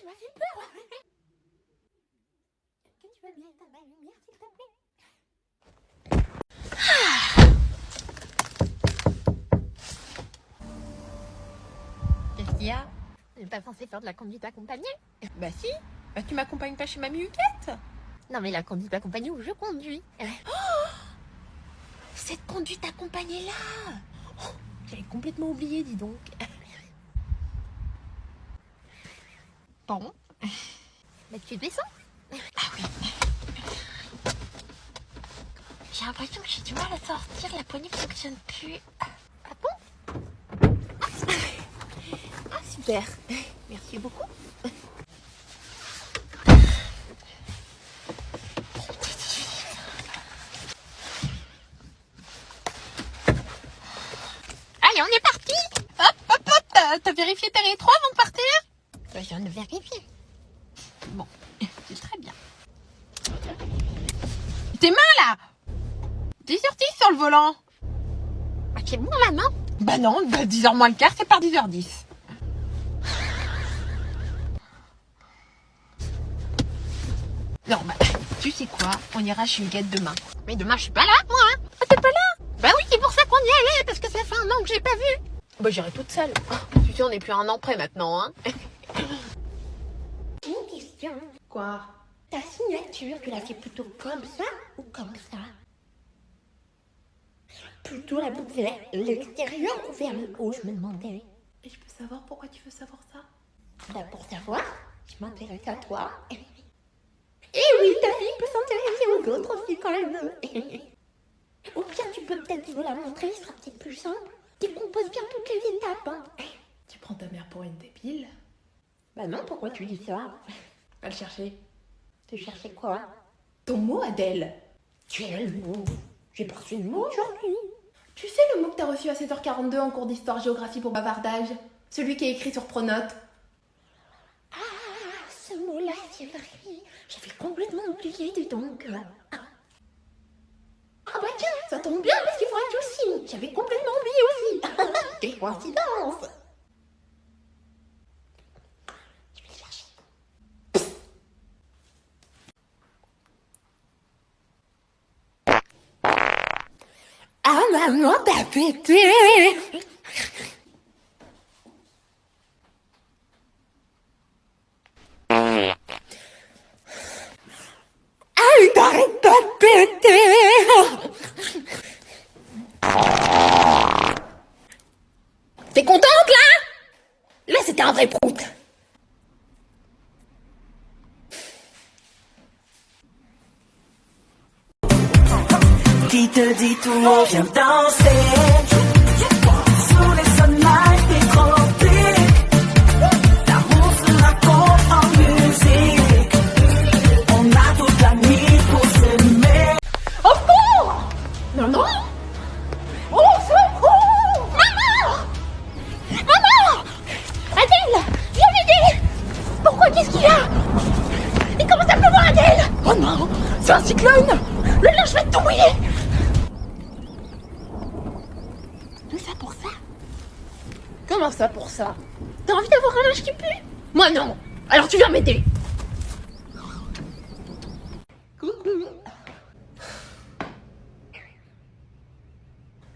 m'as fait peur. Est-ce que tu veux bien éteindre la lumière, s'il te plaît? Qu'est-ce qu'il y a? On n'est pas censé faire de la conduite accompagnée. Bah si. Bah tu m'accompagnes pas chez Mamie Huguette? Non mais la conduite accompagnée où je conduis. Oh, cette conduite accompagnée là, oh, j'avais complètement oublié, dis donc. Bon. Bah tu descends. Ah oui. J'ai l'impression que j'ai du mal à sortir, la poignée ne fonctionne plus. Ah bon? Ah super. Merci beaucoup. Allez, on est parti. Hop, hop, hop, t'as vérifié tes rétros avant de partir? Je viens de vérifier. Bon, c'est très bien. Tes mains là! 10h10 sur le volant. Ah, c'est bon la main? Bah non, bah 10h moins le quart, c'est par 10h10. Non, bah, tu sais quoi? On ira chez Huguette demain. Mais demain je suis pas là, moi. Hein. Ah, t'es pas là? Bah oui, c'est pour ça qu'on y allait, parce que ça fait un an que j'ai pas vu. Bah j'irai toute seule. Tu sais, on n'est plus à un an près maintenant, hein. Une question. Quoi? Ta signature, tu l'as fait plutôt comme ça ou comme ça? Plutôt la boucle vers l'extérieur ou vers le haut, je me demandais. Et je peux savoir pourquoi tu veux savoir ça? Bah pour savoir, je m'intéresse à toi. Et oui, ta fille peut s'intéresser aux autres aussi quand elle veut. Ou bien tu peux peut-être vous la montrer, ce sera peut-être plus simple. Tu composes bien toutes les étapes. Hein. Tu prends ta mère pour une débile? Bah non, pourquoi tu dis ça? Va le chercher. Tu cherchais quoi? Ton mot, Adèle. Quel mot? J'ai pas reçu de mot aujourd'hui. Tu sais le mot que t'as reçu à 16h42 en cours d'histoire-géographie pour bavardage? Celui qui est écrit sur Pronote. Ah, ce mot-là, c'est vrai. J'avais complètement oublié, dis donc. Ah bah tiens, ça tombe bien parce qu'il faudra que tu aussi. J'avais complètement oublié aussi. Quelle coïncidence. Je vais le chercher. Ah maman, t'as pété. T'arrêtes pas de péter! T'es contente là? Là c'était un vrai prout. Qui te dit tout haut, viens danser. Sous les sunlights des tropiques, l'amour se raconte en musique. On a toute la nuit pour s'aimer. Au secours! Non, non! Au secours! Maman! Maman! Adèle! Viens m'aider! Pourquoi? Qu'est-ce qu'il y a? Il commence à pleuvoir, Adèle! Oh non! C'est un cyclone! Le linge va tout mouiller! Tout ça pour ça? Comment ça pour ça? T'as envie d'avoir un linge qui pue? Moi non! Alors tu viens m'aider! Coucou!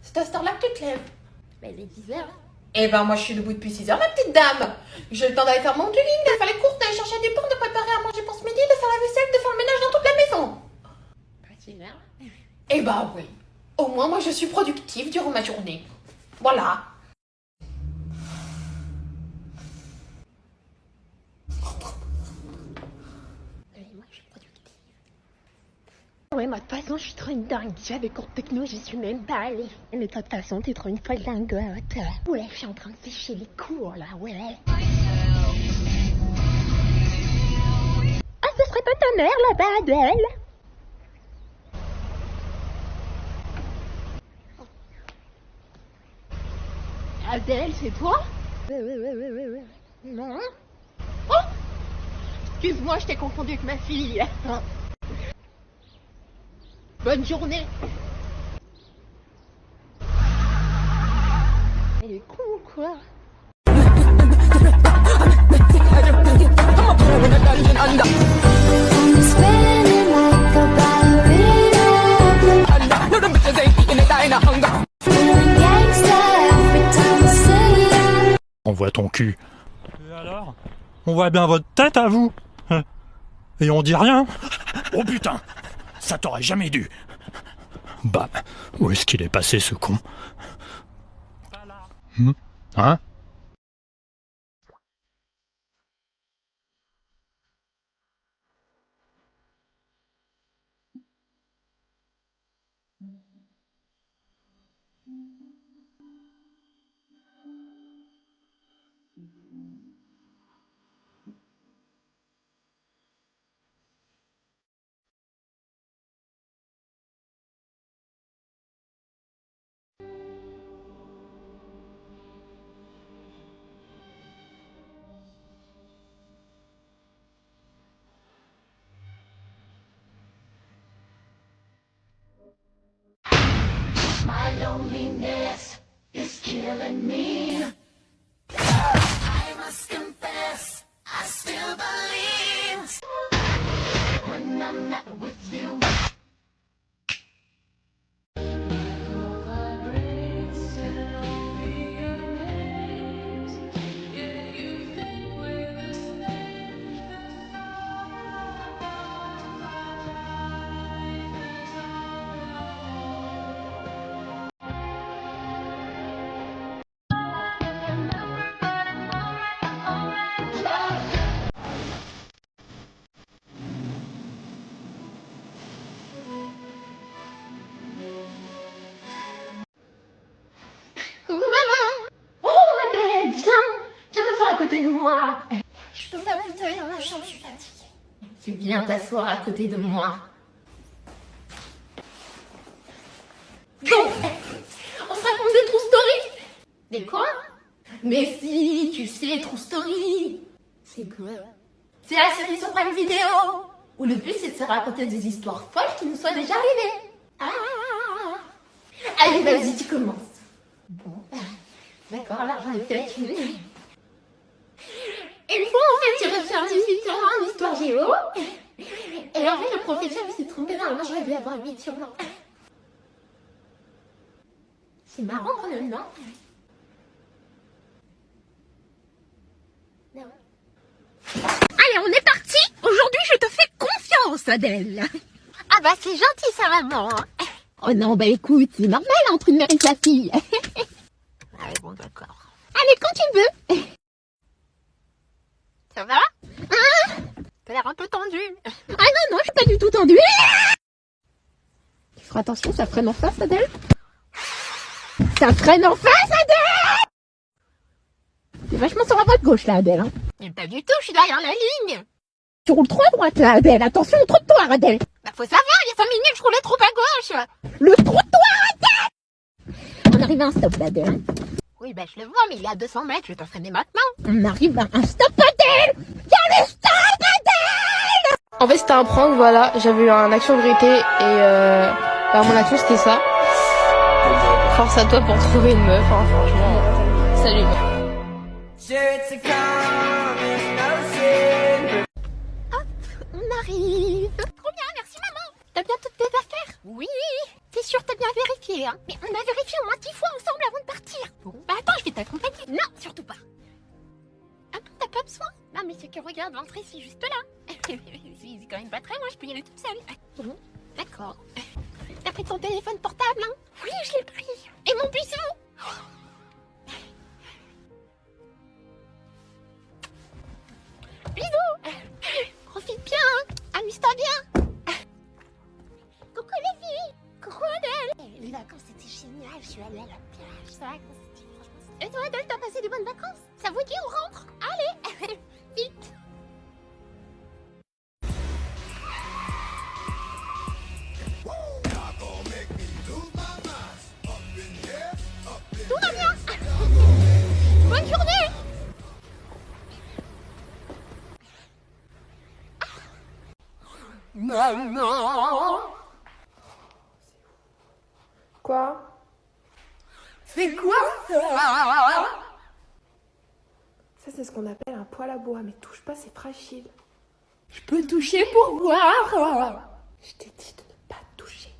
C'est à cette heure-là que tu te lèves? Mais il est 10h. Eh ben moi je suis debout depuis 6h ma petite dame. J'ai le temps d'aller faire mon jogging, de faire les courses, d'aller chercher du pain, de préparer à manger pour ce midi, de faire la vaisselle, de faire le ménage dans toute la maison. Pas 10h. Eh ben oui. Au moins moi je suis productive durant ma journée. Voilà. Oui, moi je suis productive. Ouais, moi de toute façon je suis trop une dingue. Tu vois, des cours de techno, j'y suis même pas allée. Mais de toute façon, t'es trop une folle dingote. Ouais, je suis en train de sécher les cours là, ouais. Ah, ce serait pas ta mère là-bas, Adèle? Adèle, c'est toi? Non. Oh! Excuse-moi, je t'ai confondu avec ma fille. Bonne journée. Elle est con ou quoi? I'm spinning like a ballerina. Feeling gangsta every time I see you. On voit ton cul. Et alors? On voit bien votre tête à vous. Et on dit rien. Oh putain, ça t'aurait jamais dû. Bah, où est-ce qu'il est passé ce con? Hein? Viens t'asseoir à côté de moi. Je peux pas monter dans la chambre, je suis fatiguée. Tu viens t'asseoir à côté de moi. Bon, on se raconte des true stories. Des quoi? Mais si, tu sais, true story. C'est quoi? C'est la série sur Prime Video où le but c'est de se raconter des histoires folles qui nous soient déjà arrivées. Ah. Allez, vas-y, tu commences. Bon, d'accord, là j'en ai peut-être une. Une fois, en fait, j'ai refait un visiteur en histoire géo. Et en fait, le professeur s'est trompé dans le j'aurais dû avoir 8 sur 20. C'est marrant quand même, non? Non. Allez, on est parti. Aujourd'hui, je te fais confiance, Adèle. Ah bah c'est gentil ça, maman. Oh non, bah écoute, c'est normal entre une mère et sa fille. Ouais, bon d'accord. Allez, quand tu veux. Ça va? T'as l'air un peu tendu. Ah non, je suis pas du tout tendue. Tu feras attention, ça freine en face, Adèle. Ça freine en face, Adèle. C'est vachement sur la voie de gauche, là, Adèle. Hein. Mais pas du tout, je suis derrière la ligne. Tu roules trop à droite, là, Adèle. Attention au trottoir, Adèle. Bah faut savoir, il y a 5 minutes, je roulais trop à gauche. Le trottoir, Adèle. On arrive à un stop, là, Adèle. Oui, bah je le vois, mais il est à 200 mètres, je vais te freiner maintenant. On arrive à un stop, Adèle. Y'a le stop, Adèle. En fait, c'était un prank, voilà. J'avais eu un action de vérité et mon action c'était ça. Force à toi pour trouver une meuf, hein, franchement. Salut. On arrive. Trop bien, merci maman. T'as bien toutes tes affaires? Oui. T'es sûre t'as bien vérifié, hein? Mais on a vérifié au moins 10 fois ensemble avant de partir. Bon, bah attends, je vais t'accompagner. Non, surtout pas. Ah non, t'as pas besoin? Non, mais c'est que regarde, l'entrée c'est juste là. c'est quand même pas très loin, je peux y aller toute seule. Bon, d'accord. T'as pris ton téléphone portable, hein? Oui, je l'ai pris. Et mon bisou? Bisous. Profite bien, hein? Amuse-toi bien. Coucou les filles. Coucou Adèle. Les vacances c'était génial, je suis allée à la plage. C'est vrai que c'était franchement... Et toi Adèle, t'as passé des bonnes vacances? Ça vous dit on rentre? Allez, vite. Tout va bien. Bonne journée. Maman. Quoi? C'est quoi ça? Ça, c'est ce qu'on appelle un poêle à bois, mais touche pas, c'est fragile. Je peux toucher pour voir. Je t'ai dit de ne pas toucher.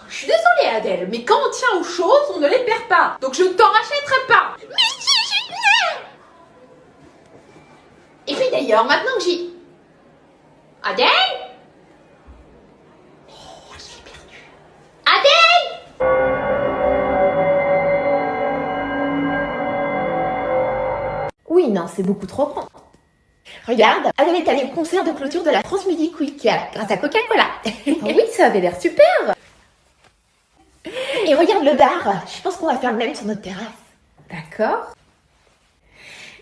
Je suis désolée Adèle, mais quand on tient aux choses, on ne les perd pas. Donc je ne t'en rachèterai pas. Mais si, génial. Et puis d'ailleurs, maintenant que j'y... Adèle? Oh, je l'ai perdue. Adèle? Oui, non, c'est beaucoup trop grand. Regarde, Adèle est allée au concert de clôture de la Transmusic Week grâce à Coca-Cola. Ah oui, ça avait l'air super. Et regarde le bar, je pense qu'on va faire le même sur notre terrasse. D'accord.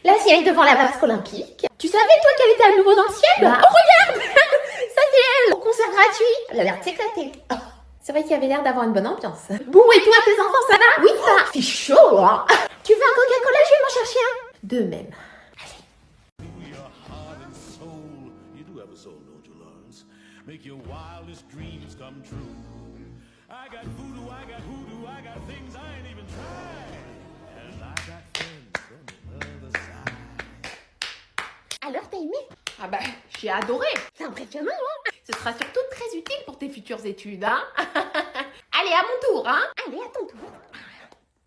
Là, si elle est devant la vasque olympique. Tu savais, toi, qu'elle était à nouveau dans le ciel? Bah. Oh, regarde. Ça, c'est elle, au concert gratuit. Elle a l'air de s'éclater. Oh. C'est vrai qu'il y avait l'air d'avoir une bonne ambiance. Bon, et toi, tes enfants, ça va? Oui, ça. C'est chaud, hein. Tu veux un Coca-Cola? Je vais m'en chercher un. De même. You do have a soul, don't you, Lawrence? Make your wildest dreams come true. I got voodoo, I got hoodoo, I got things I ain't even tried. And I got friends on the other side. Alors, t'as aimé? Ah bah, j'ai adoré. C'est impressionnant, hein. Ce sera surtout très utile pour tes futures études, hein. Allez, à mon tour, hein. Allez, à ton tour.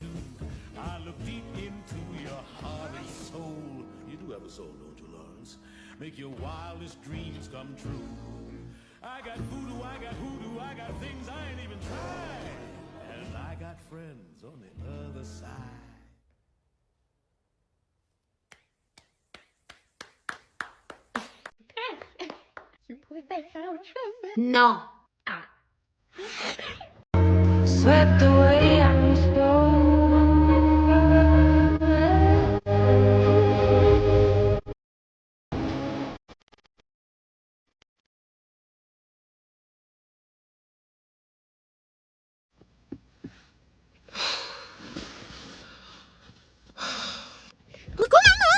I look deep into your heart and soul. You do have a soul, don't you, Lawrence? Make your wildest dreams come true. I got voodoo, I got hoodoo, I got things I ain't even tried. And I got friends on the other side. Tu pouvais pas faire autre chose? Non. Swept away on Coucou, maman.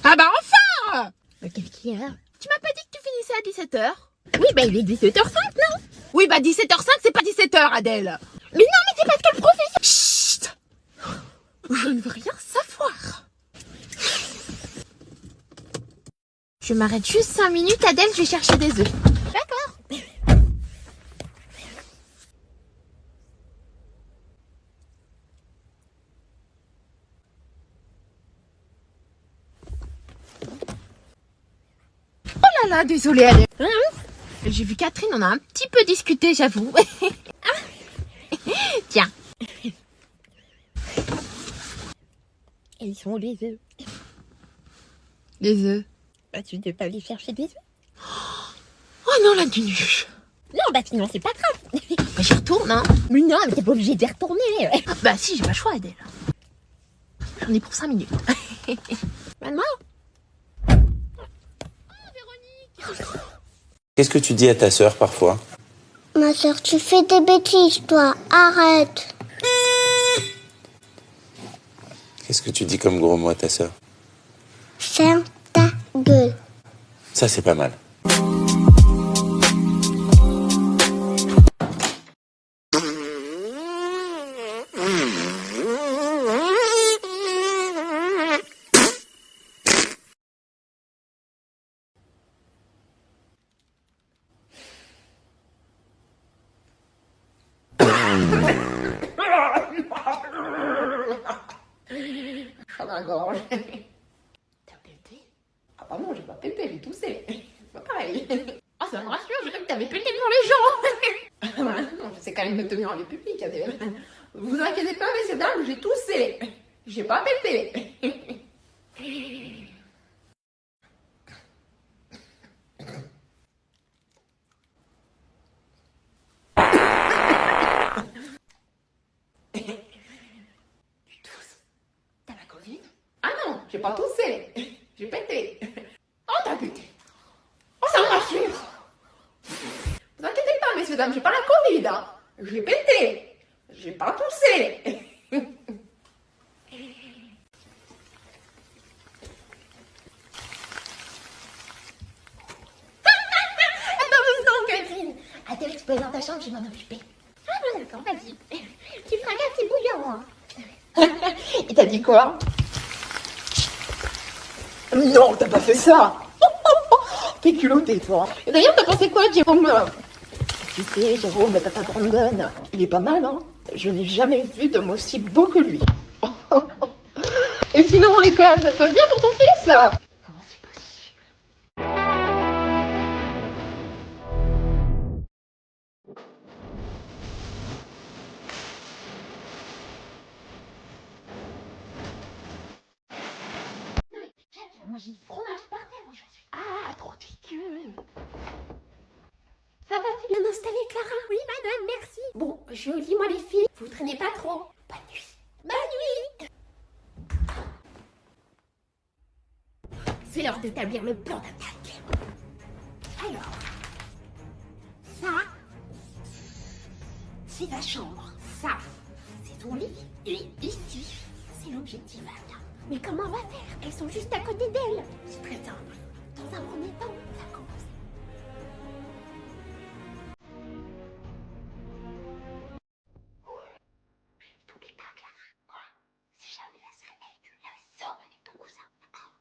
Ah bah enfin. Qu'est-ce qu'il y a? Tu m'as pas dit que tu finissais à 17h? Oui, bah il est 17h05, non? Oui, bah 17h05, c'est pas 17h, Adèle. Mais non, mais c'est parce que le professeur... Chut. Je ne veux rien savoir. Je m'arrête juste 5 minutes, Adèle, je vais chercher des œufs. D'accord. Oh là là, désolée, Adèle. J'ai vu Catherine, on a un petit peu discuté, j'avoue. Tiens. Et ils sont où les œufs? Les œufs. Bah tu devais pas aller chercher des œufs? Oh non, la nunuche. Non, bah sinon c'est pas grave. Bah j'y retourne, hein. Mais non, mais t'es pas obligé d'y retourner. Bah si, j'ai pas le choix, Adèle. J'en ai pour 5 minutes. Maman? Qu'est-ce que tu dis à ta sœur parfois? Ma soeur, tu fais des bêtises, toi. Arrête. Qu'est-ce que tu dis comme gros mot à ta sœur? Ferme ta gueule. Ça, c'est pas mal. Ah la gorge. T'as pété? Ah bah non, j'ai pas pété, j'ai toussé. C'est pas pareil. Ah, ça me rassure, je crois que t'avais pété devant les gens. Non, c'est quand même de tenir en lieu public, Adèle. Vous inquiétez pas, messieurs dames, j'ai toussé. J'ai pas pété. T'as la Covid? Ah non, j'ai pas toussé. J'ai pété. Oh, t'as pété. Oh, ça me rassure. Vous inquiétez pas, messieurs dames, j'ai pas la Covid. Hein. J'ai pété. J'ai pas toussé. m'en occuper. Ah bon, d'accord, vas-y. Tu feras gaffe, c'est bouillant, hein. Il t'a dit quoi? Non, t'as pas fait ça. T'es culotté, toi. Et d'ailleurs, t'as pensé quoi, Jérôme? Tu sais, Jérôme, le papa Brandon, il est pas mal, hein. Je n'ai jamais vu d'homme aussi beau que lui. Et sinon, l'école, ça se passe bien pour ton fils? Comment c'est possible? Moi, j'ai du fromage par terre, moi, je suis... Ah, trop dégueu. Ça va, c'est bien installé, Clara? Oui, madame, merci. Bon, je lis, moi, les filles. Vous traînez pas trop. Bonne nuit. Bonne nuit. C'est l'heure d'établir le plan d'attaque. Alors, ça, c'est ta chambre. Ça, c'est ton lit. Et ici, c'est l'objectif. Mais comment on va faire? Elles sont juste à côté d'elle. C'est très simple. Dans un premier temps, ça commence. Tous les pas, Clara. Quoi? Si jamais elle se réveille, tu la sors avec ton cousin. D'accord?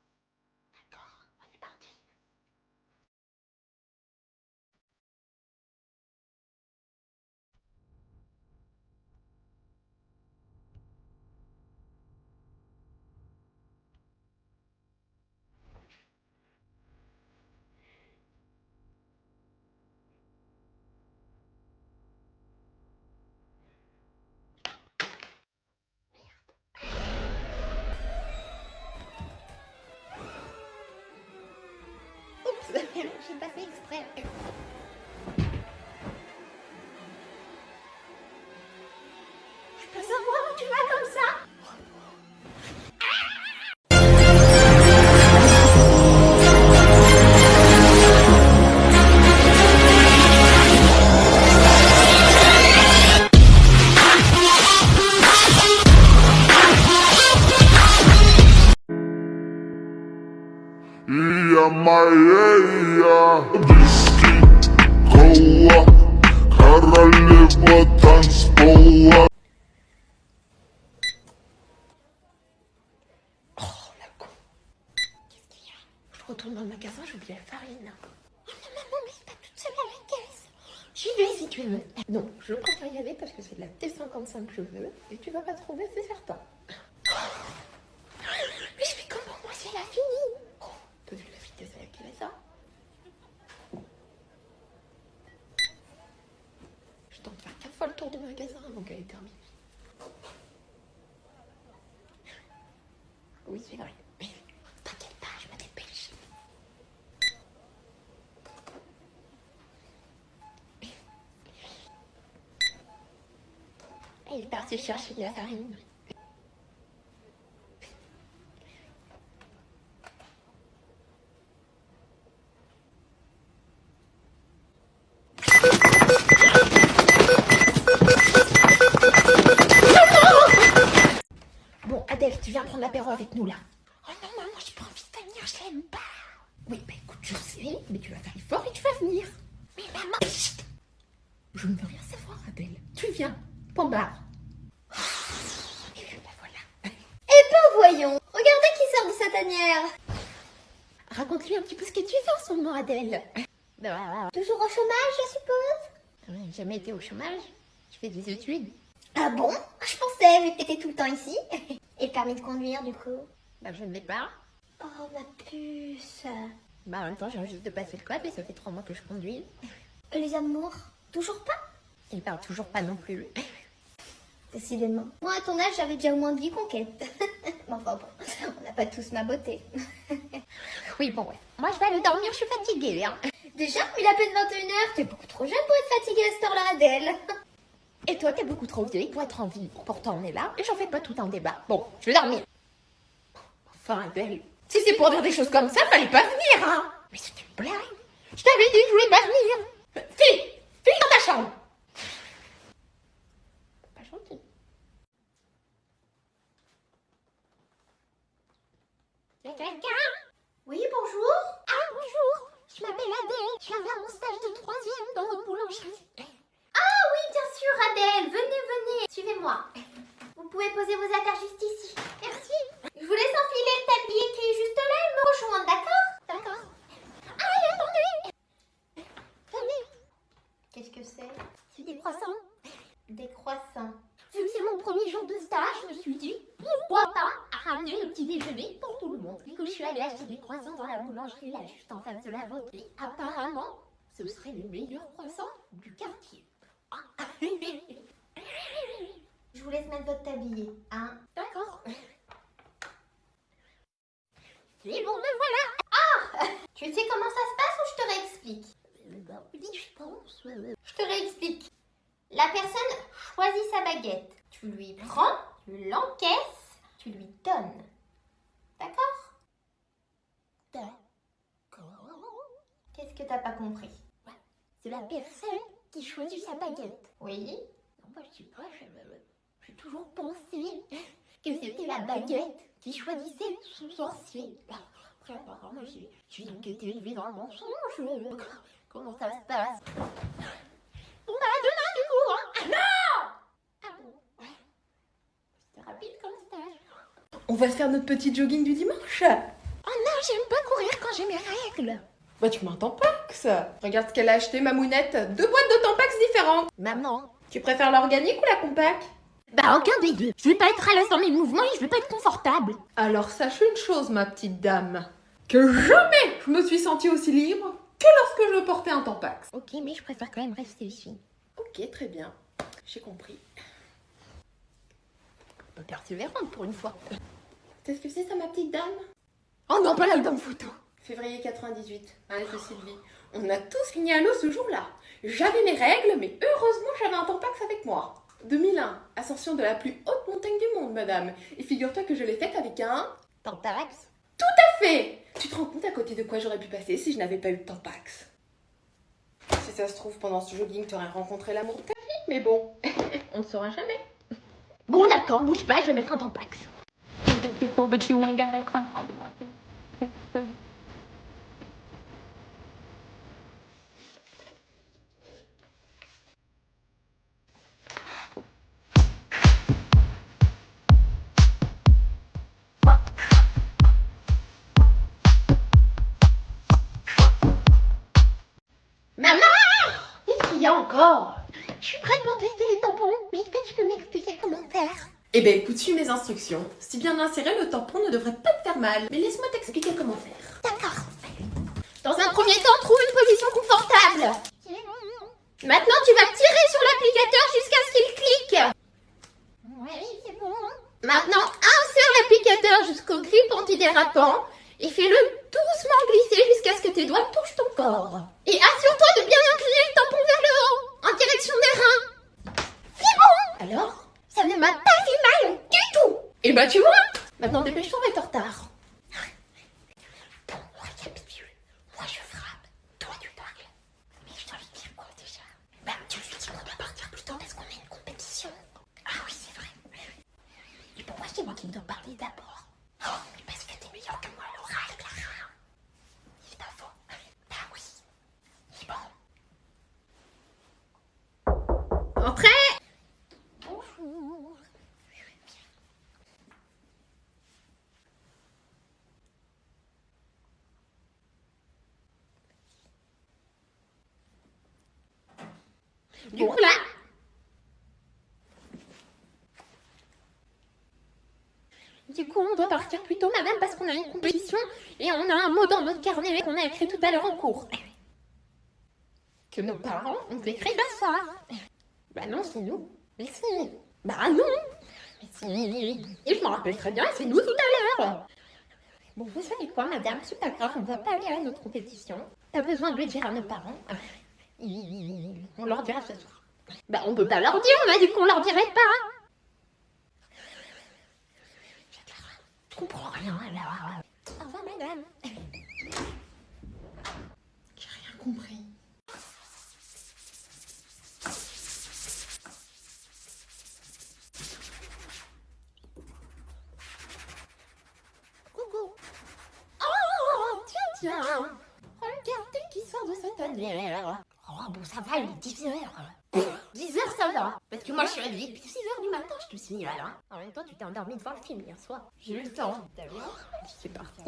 D'accord, on est parti. Oups, j'ai pas fait exprès. Je peux savoir où tu vas comme ça? يا Maria Whisky, koła, koroliwo tańcowa. Oh, la con. Qu'est-ce qu'il y a? Je retourne dans le magasin, j'ai oublié la farine. Oh non, maman, mais c'est pas toute seule à la caisse. J'y vais si tu veux. Non, je préfère y aller parce que c'est de la T55 que je veux et tu vas pas trouver, c'est certain. Mais je fais comment, moi, si elle a fini? Oh, t'as vu la vitesse à laquelle elle ça? Je tente de faire 4 fois le tour du magasin avant qu'elle ait terminé. Oui, c'est vrai. T'inquiète pas, je me dépêche. Elle est partie chercher de la farine. Bon, Adèle, tu viens prendre l'apéro avec nous là. Oh non, maman, j'ai pas envie de venir, je l'aime pas. Oui, bah écoute, je sais, mais tu vas faire l'effort et tu vas venir. Mais maman, chut. Je ne veux rien savoir, Adèle. Tu viens, point barre. Et ben voilà. Eh ben voyons, regardez qui sort de sa tanière. Raconte-lui un petit peu ce que tu fais en ce moment, Adèle. Toujours au chômage, je suppose? J'ai jamais été au chômage. Je fais des études. Ah bon? Je pensais, vu que t'étais tout le temps ici. Et le permis de conduire, du coup? Bah, je ne l'ai pas. Oh, ma puce. Bah, en même temps, j'ai juste de passer le code et ça fait 3 mois que je conduis. Les amours? Toujours pas? Il parle toujours pas non plus. Décidément. Moi, à ton âge, j'avais déjà au moins 10 conquêtes. Mais enfin bon, on n'a pas tous ma beauté. Oui, bon, ouais. Moi, je vais aller dormir, je suis fatiguée, hein. Déjà, il est à peine 21h, t'es beaucoup trop jeune pour être fatiguée à cette heure-là, Adèle. Et toi, t'es beaucoup trop vieille pour être en vie. Pourtant, on est là et j'en fais pas tout un débat. Bon, je vais dormir. Enfin, Adèle, si c'est pour dire des choses comme ça, fallait pas venir, hein. Mais c'est une blague. Je t'avais dit que je voulais pas venir. File dans ta chambre. Pas gentil. Quelqu'un? Oui, bonjour. Ah, bonjour. Je m'appelle Adèle. Je viens faire mon stage de 3e dans votre boulangerie. Ah moi. Vous pouvez poser vos affaires juste ici. Merci. Je vous laisse enfiler le tablier qui est juste là et me rejoindre, d'accord? D'accord. Ah, attendez. Attendez. Qu'est-ce que c'est? C'est des croissants. Des croissants. Vu que c'est mon premier jour de stage, je me suis dit, pourquoi pas ramener le petit déjeuner pour tout le monde. Du coup, je suis allée acheter des croissants dans la boulangerie là, juste en face de la vôtre. Et apparemment, ce seraient les meilleurs croissants du quartier. Je vous laisse mettre votre tablier, hein? D'accord. C'est bon, me voilà. Ah! Tu sais comment ça se passe ou je te réexplique? Oui, je pense. Je te réexplique. La personne choisit sa baguette. Tu lui prends, tu l'encaisses, tu lui donnes. D'accord? D'accord. Qu'est-ce que t'as pas compris? C'est la personne qui choisit sa baguette. Oui? Non, moi, je sais pas, j'ai toujours pensé que c'était la baguette qui choisissait son sorcier. Après, apparemment, j'ai donc été élevée dans le mensonge. Comment ça se passe? Bon, bah, à demain, du coup, hein. Non! Ah bon? C'était rapide comme stage. On va se faire notre petit jogging du dimanche. Oh non, j'aime pas courir quand j'ai mes règles. Bah tu mets un Tampax. Regarde ce qu'elle a acheté, ma mounette. 2 boîtes de Tampax différentes. Maman. Tu préfères l'organique ou la compacte? Bah aucun des deux. Je vais pas être à l'aise dans mes mouvements et je vais pas être confortable. Alors sache une chose, ma petite dame. Que jamais je me suis sentie aussi libre que lorsque je portais un Tampax. Ok, mais je préfère quand même rester ici. Ok, très bien. J'ai compris. Un peu persévérante pour une fois. Qu'est-ce que c'est ça, ma petite dame? Oh non, pas l'album photo. Février 98, âge de Sylvie. On a tous signé à l'eau ce jour-là. J'avais mes règles, mais heureusement j'avais un Tampax avec moi. 2001, ascension de la plus haute montagne du monde, madame. Et figure-toi que je l'ai faite avec un... Tampax? Tout à fait! Tu te rends compte à côté de quoi j'aurais pu passer si je n'avais pas eu de Tampax? Si ça se trouve, pendant ce jogging, tu aurais rencontré l'amour de ta vie. Mais bon, on ne saura jamais. Bon d'accord, bouge pas, je vais mettre un Tampax. Maman! Qu'est-ce qu'il y a encore? Je suis prête pour tester les tampons, mais est-ce que tu peux m'expliquer comment faire? Eh ben écoute, suis mes instructions. Si bien inséré, le tampon ne devrait pas te faire mal. Mais laisse-moi t'expliquer comment faire. D'accord. Dans un premier temps, trouve une position confortable. Maintenant, tu vas tirer sur l'applicateur jusqu'à ce qu'il clique. Oui, c'est bon. Maintenant, insère l'applicateur jusqu'au clip antidérapant et fais-le doucement glisser jusqu'à ce que tes doigts touchent ton corps. Et assure-toi de bien incliner le tampon vers le haut, en direction des reins. C'est bon. Alors, ça ne m'a pas fait mal du tout. Et bah tu vois. Maintenant, dépêche-toi, on va être en retard. Bon, récapitule. Moi, je frappe. Toi, tu tacles. Mais je t'invite dire quoi déjà? Bah, tu lui dis qu'on doit partir plus tôt parce qu'on a une compétition. Ah oui, c'est vrai. Et pourquoi c'est moi qui dois parler d'abord? Oh, mais parce que t'es meilleur que moi à l'oral, Clara. C'est pas faux. Bah oui. C'est bon. Entrez. Bonjour. Du coup là, on doit partir plus tôt, madame, parce qu'on a une compétition et on a un mot dans notre carnet qu'on a écrit tout à l'heure en cours. Que nos parents ont écrit ça. Bah non, c'est nous. Mais si. Bah non. Mais si. Et je m'en rappelle très bien, c'est nous tout à l'heure. Bon, vous savez quoi, madame, c'est pas grave, on va pas aller à notre compétition. T'as besoin de le dire à nos parents. On leur dira ce soir. Bah on peut pas leur dire, on a dit qu'on leur dirait pas. Je comprends rien alors. Au revoir madame. J'ai rien compris. Coucou. Oh tiens. Regardez qui sort de cette annuaire. Oh bon ça va, il est 10h. 10h ça va. Parce que moi je suis réveillée depuis 6h du matin, je te signale. Hein. En même temps, tu t'es endormi devant le film hier soir. J'ai eu le temps. T'as vu? C'est parti.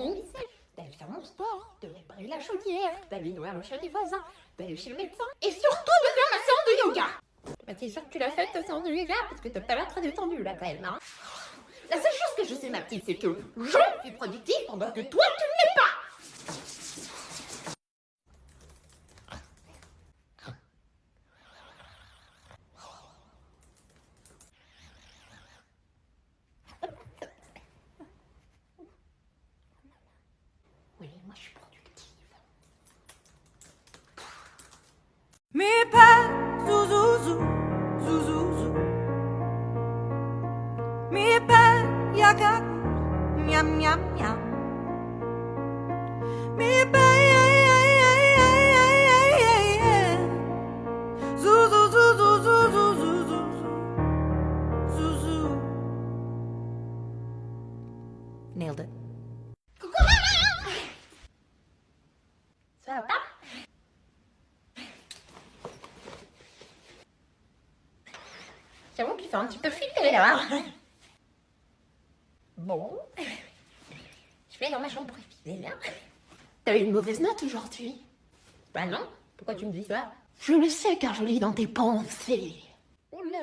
D'aller faire mon sport, de réparer la chaudière, d'aller nourrir le chat des voisins, d'aller chez le médecin et surtout de faire ma séance de yoga. Bah, t'es sûr que tu l'as faite ta séance de yoga parce que t'as pas l'air très détendu là quand même. Hein. La seule chose que je sais, ma petite, c'est que je suis productive pendant que toi, tu ne l'es pas. Oui, moi je suis productive. Mi pa zuzuzu zuzuzu Mi pa yaga miam miam miam Mi pa zuzu Nailed it. Ça va? J'avoue qu'il fait un petit peu flipper là. Bon. Je vais dans ma chambre pour épiler là. T'as eu une mauvaise note aujourd'hui? Bah non. Pourquoi tu me dis ça? Je le sais car je lis dans tes pensées. Oula,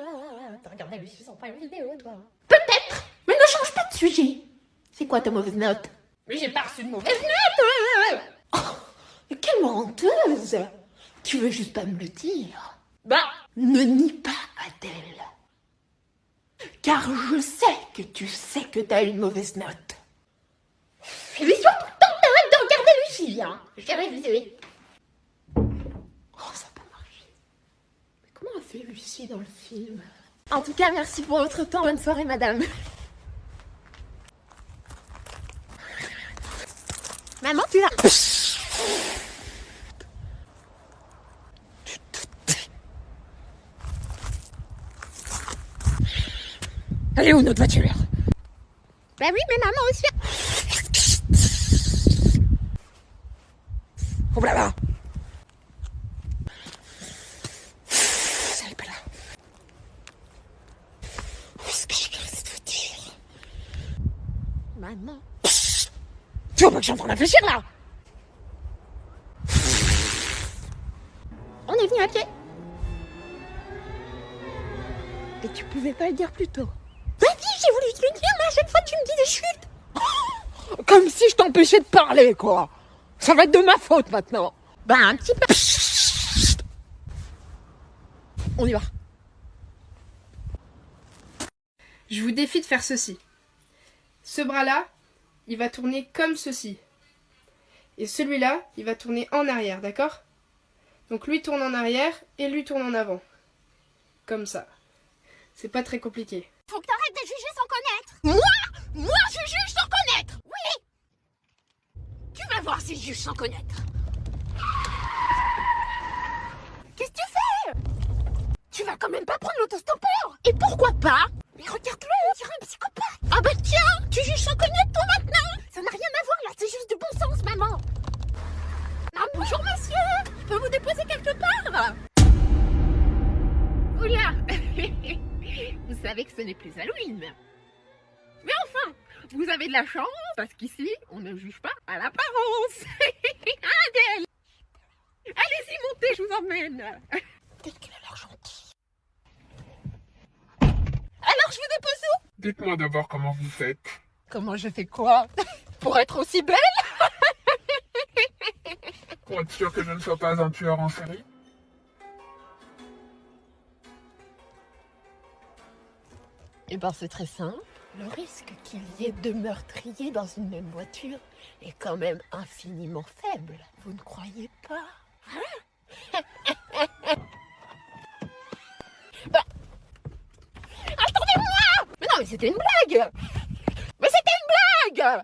t'as regardé Lucie sans pas une vidéo toi? Peut-être, mais ne change pas de sujet. C'est quoi ta mauvaise note? Mais j'ai pas reçu de mauvaise note. Oh, mais quelle menteuse. Tu veux juste pas me le dire? Bah, ne nie pas Adèle. Car je sais que t'as une mauvaise note. Et puis surtout, t'arrêtes de regarder Lucie, hein. J'ai révisé. Oh, ça peut marcher. Mais comment a fait Lucie dans le film? En tout cas, merci pour votre temps. Bonne soirée, madame. Maman, tu l'as... Elle est où notre voiture? Bah oui, mais maman aussi. Oh là là. Elle est pas là. Où est-ce que j'ai gardé cette voiture? Maman. Tu vois pas que j'ai en train de réfléchir là? On est venu à pied. Et tu pouvais pas le dire plus tôt. Vas-y, j'ai voulu te le dire, mais à chaque fois tu me dis des chutes. Comme si je t'empêchais de parler, quoi. Ça va être de ma faute maintenant. Bah, un petit peu. On y va. Je vous défie de faire ceci. Ce bras-là, il va tourner comme ceci. Et celui-là, il va tourner en arrière, d'accord? Donc lui tourne en arrière et lui tourne en avant. Comme ça. C'est pas très compliqué. Faut que t'arrêtes de juger sans connaître. Moi, je juge sans connaître. Oui. Tu vas voir si je juge sans connaître. Qu'est-ce que tu fais? Tu vas quand même pas prendre l'autostoppeur. Et pourquoi pas? Mais regarde-le, on dirait un psychopathe. Ah bah tiens, tu juges sans connaître toi maintenant. Ça n'a rien à voir là, c'est juste du bon sens, maman. Ah bonjour monsieur, je peux vous déposer quelque part? Oula. Vous savez que ce n'est plus Halloween. Mais enfin, vous avez de la chance, parce qu'ici, on ne juge pas à l'apparence. Adèle, allez-y, montez, je vous emmène. Peut-être qu'elle a l'air gentille. Alors, je vous dépose où? Dites-moi d'abord comment vous faites. Comment je fais quoi? Pour être aussi belle? Pour être sûr que je ne sois pas un tueur en série. Eh ben c'est très simple. Le risque qu'il y ait deux meurtriers dans une même voiture est quand même infiniment faible. Vous ne croyez pas? Bah... Attendez-moi! Mais non, mais c'était une blague! Mais c'était une blague!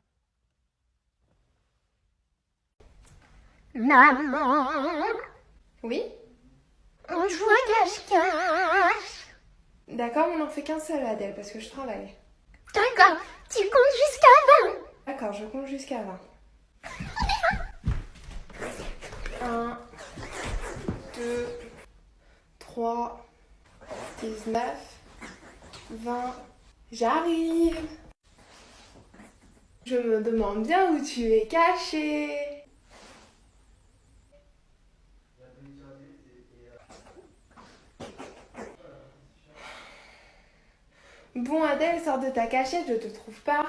Maman! Oui? On joue à cache-cache! D'accord, on n'en fait qu'un seul, Adèle, parce que je travaille. D'accord, tu comptes jusqu'à 20. D'accord, je compte jusqu'à 20. 1, 2, 3, 19, 20. J'arrive. Je me demande bien où tu es caché. Bon, Adèle, sors de ta cachette, je te trouve pas.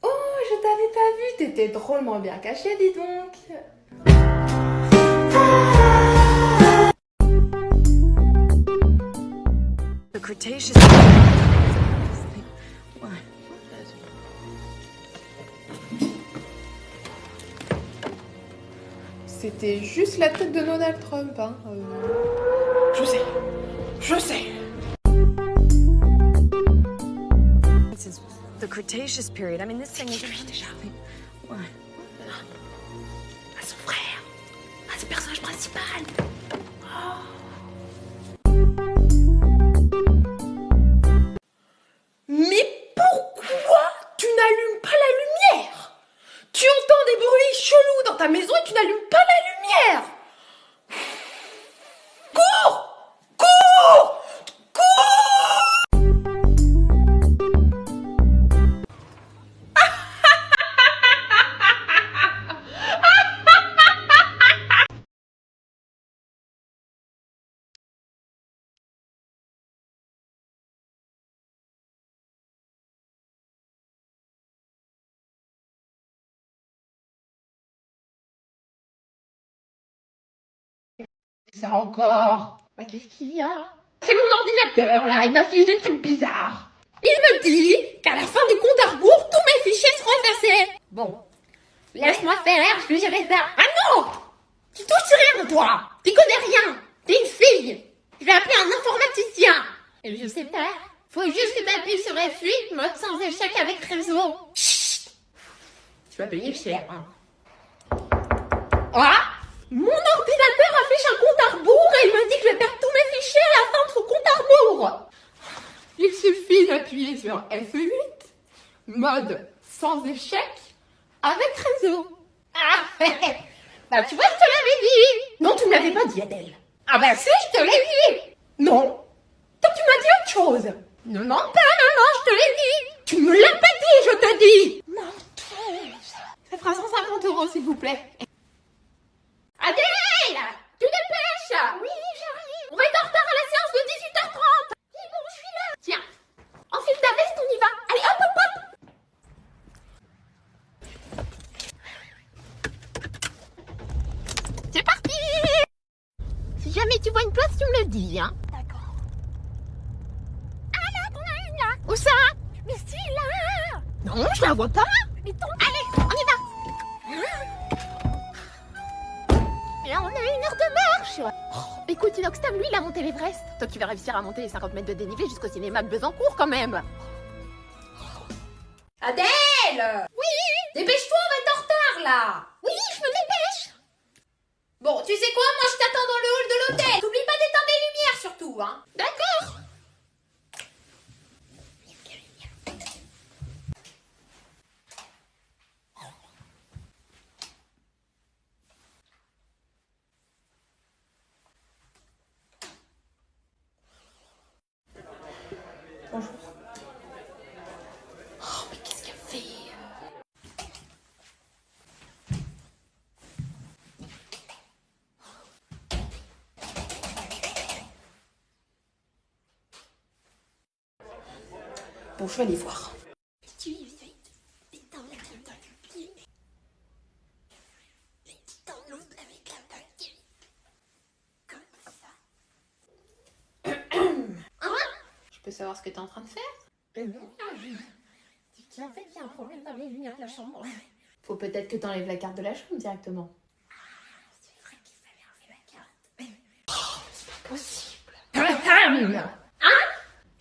Oh, je t'avais pas vue, t'étais drôlement bien cachée, dis donc. The Cretaceous. C'était juste la tête de Donald Trump, hein. Je sais. Since the Cretaceous period. I mean, this thing is. What? À son frère. À son personnage principal. Mais pourquoi tu n'allumes pas la lumière? Tu entends des bruits chelous dans ta maison et tu n'allumes pas la lumière. Cours! Cours! Ça encore. Mais qu'est-ce qu'il y a? C'est mon ordinateur là, il m'affiche des trucs bizarres. Il me dit qu'à la fin du compte à rebours, tous mes fichiers seront effacés. Bon, laisse-moi faire, je lui dirai ça. Ah non! Tu touches rien toi. Tu connais rien. T'es une fille. Je vais appeler un informaticien. Et je sais pas. Faut juste que t'appuies sur F8, mode sans échec avec réseau. Chut. Tu vas payer cher. Hein. Ah! Mon ordinateur affiche un compte à rebours et il me dit que je vais perdre tous mes fichiers à la fin de ce compte à rebours. Il suffit d'appuyer sur F8, mode sans échec, avec réseau. Ah, bah tu vois, je te l'avais dit. Non, tu me l'avais pas dit, Adèle. Ah bah si, je te l'ai dit. Non. Toi, tu m'as dit autre chose. Non, non, je te l'ai dit. Tu me l'as pas dit, je te dis. Menteuse. Ça fera 150 €, s'il vous plaît. Adèle! Tu dépêches! Oui, j'arrive! On va être en retard à la séance de 18h30! Oui, bon, je suis là! Tiens, enfile ta veste, on y va! Allez, hop! C'est parti! Si jamais tu vois une place, tu me le dis, hein? D'accord. Ah là, t'en as une là! Où ça? Mais si, là! Non, je la vois pas! Mais tombe! Allez, on y va! Là, on a 1 heure de marche. Oh, écoute, Inox Tam, lui, il a monté l'Everest. Toi, tu vas réussir à monter les 50 mètres de dénivelé jusqu'au cinéma de Besancourt, quand même. Adèle! Oui? Dépêche-toi, on va être en retard, là. Oui, je me dépêche. Bon, tu sais quoi? Moi, je t'attends dans le hall de l'hôtel. T'oublies pas d'éteindre les lumières, surtout, hein. D'accord? Bonjour. Oh, mais qu'est-ce qu'elle fait? Bon, je vais aller voir. Je peux savoir ce que t'es en train de faire? Tu en fait, il y a un problème dans les lumières de la chambre. Faut peut-être que t'enlèves la carte de la chambre directement. C'est vrai qu'il fallait enlever la carte. Oh, c'est pas possible. Hein?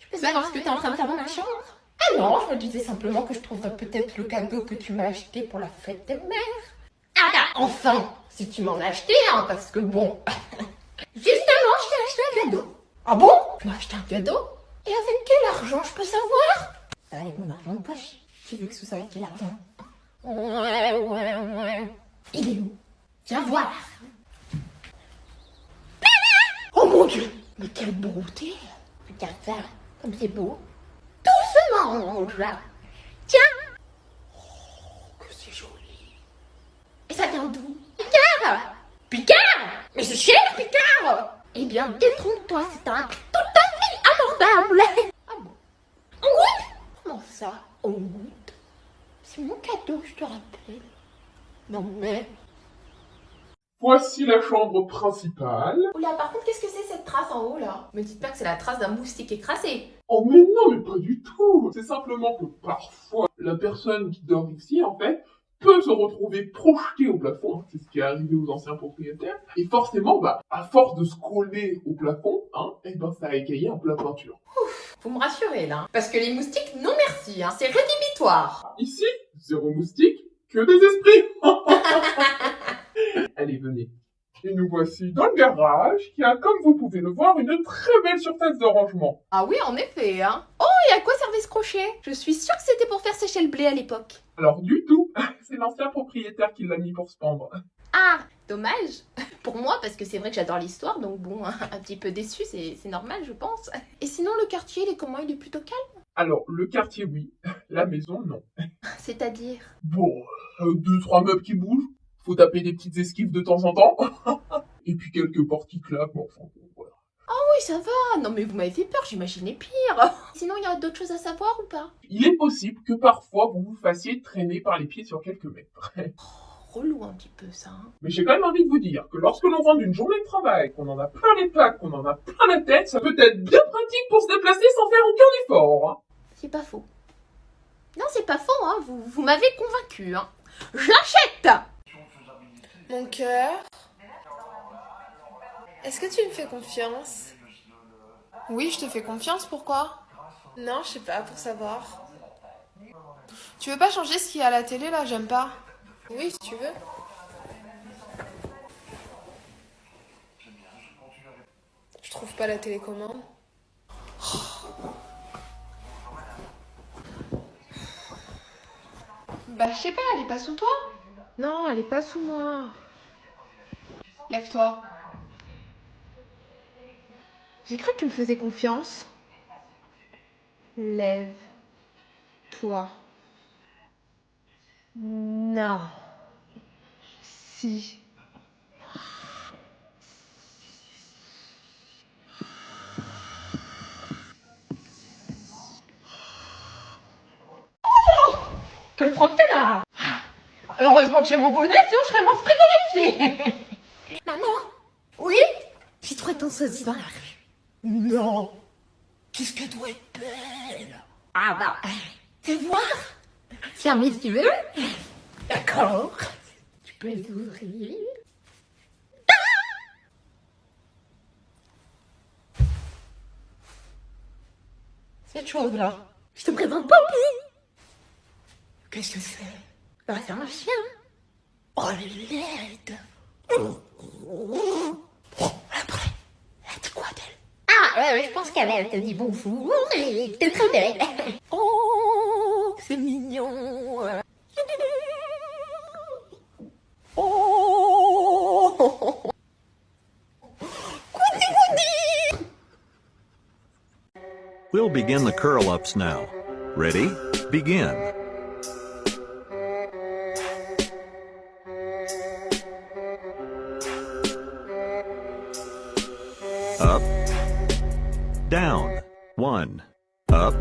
Je peux savoir ce que t'es en train de faire dans ma chambre? Ah non, je me disais simplement que je trouverais peut-être le cadeau que tu m'as acheté pour la fête des mères. Ah bah, enfin, si tu m'en as acheté, hein, parce que bon... Justement, je t'ai acheté un cadeau. Ah bon? Tu m'as acheté un cadeau? Et avec quel argent, je peux savoir? Avec mon argent de poche. Tu veux que ce soit avec quel argent? Ouais. Il est où? Viens voir. Oh mon Dieu! Mais quelle beauté! Regarde ça, comme c'est beau. Tout se mange là. Tiens! Oh, que c'est joli. Et ça vient d'où? Picard! Picard! Mais c'est cher, Picard! Eh bien, détrompe-toi, c'est un tout à fait abordable. Ah bon? En goutte? Comment ça, en goutte? C'est mon cadeau, je te rappelle. Non mais... Voici la chambre principale. Oula, par contre, qu'est-ce que c'est cette trace en haut là? Me dites pas que c'est la trace d'un moustique écrasé. Oh mais non, mais pas du tout. C'est simplement que parfois, la personne qui dort ici, en fait, peut se retrouver projetée au plafond. C'est ce qui est arrivé aux anciens propriétaires. Et forcément, à force de scroller au plafond, ça a écaillé un peu la peinture. Ouf, vous me rassurez là. Parce que les moustiques, non merci, c'est rédhibitoire. Ici, zéro moustique, que des esprits. Allez, venez. Et nous voici dans le garage, qui a, comme vous pouvez le voir, une très belle surface de rangement. Ah oui, en effet, Oh, et à quoi servait ce crochet? Je suis sûre que c'était pour faire sécher le blé à l'époque. Alors du tout, c'est l'ancien propriétaire qui l'a mis pour se pendre. Ah, dommage. Pour moi, parce que c'est vrai que j'adore l'histoire, donc bon, un petit peu déçu, c'est normal, je pense. Et sinon, le quartier, il est comment? Il est plutôt calme? Alors, le quartier, oui. La maison, non. C'est-à-dire? Bon, 2-3 meubles qui bougent. Faut taper des petites esquives de temps en temps. Et puis quelques portes qui claquent, mais enfin, bon, voilà. Ah oui, ça va. Non mais vous m'avez fait peur, j'imaginais pire. Sinon, il y a d'autres choses à savoir ou pas? Il est possible que parfois vous vous fassiez traîner par les pieds sur quelques mètres. Relou un petit peu ça. Mais j'ai quand même envie de vous dire que lorsque l'on rentre d'une journée de travail, qu'on en a plein les plaques, qu'on en a plein la tête, ça peut être bien pratique pour se déplacer sans faire aucun effort. C'est pas faux. Non, c'est pas faux, vous m'avez convaincu. Je l'achète. Mon cœur, est-ce que tu me fais confiance? Oui, je te fais confiance, pourquoi? Non, je sais pas, pour savoir. Tu veux pas changer ce qu'il y a à la télé là? J'aime pas. Oui, si tu veux. Je trouve pas la télécommande. Bah, je sais pas, elle est pas sous toi? Non, elle est pas sous moi. Lève-toi. J'ai cru que tu me faisais confiance. Lève-toi. Non. Si. Que le profil là! Heureusement que j'ai mon bonnet, sinon je serais mort frigorifiée! Maman? Oui? J'ai trouvé ton sosie dans la rue. Non! Qu'est-ce qu'elle doit être belle! Ah bah, fais voir! Ferme les yeux. D'accord. Tu peux les ouvrir. Cette chose-là, je te présente Poppy! Qu'est-ce que c'est? Bah, c'est un chien. Oh, laide. Après, elle dit quoi d'elle? Ah, je pense qu'elle te dit bonjour et t'es très belle. Oh, c'est mignon. Oh. We'll begin the curl-ups now. Ready? Begin. Up, down, 1, up,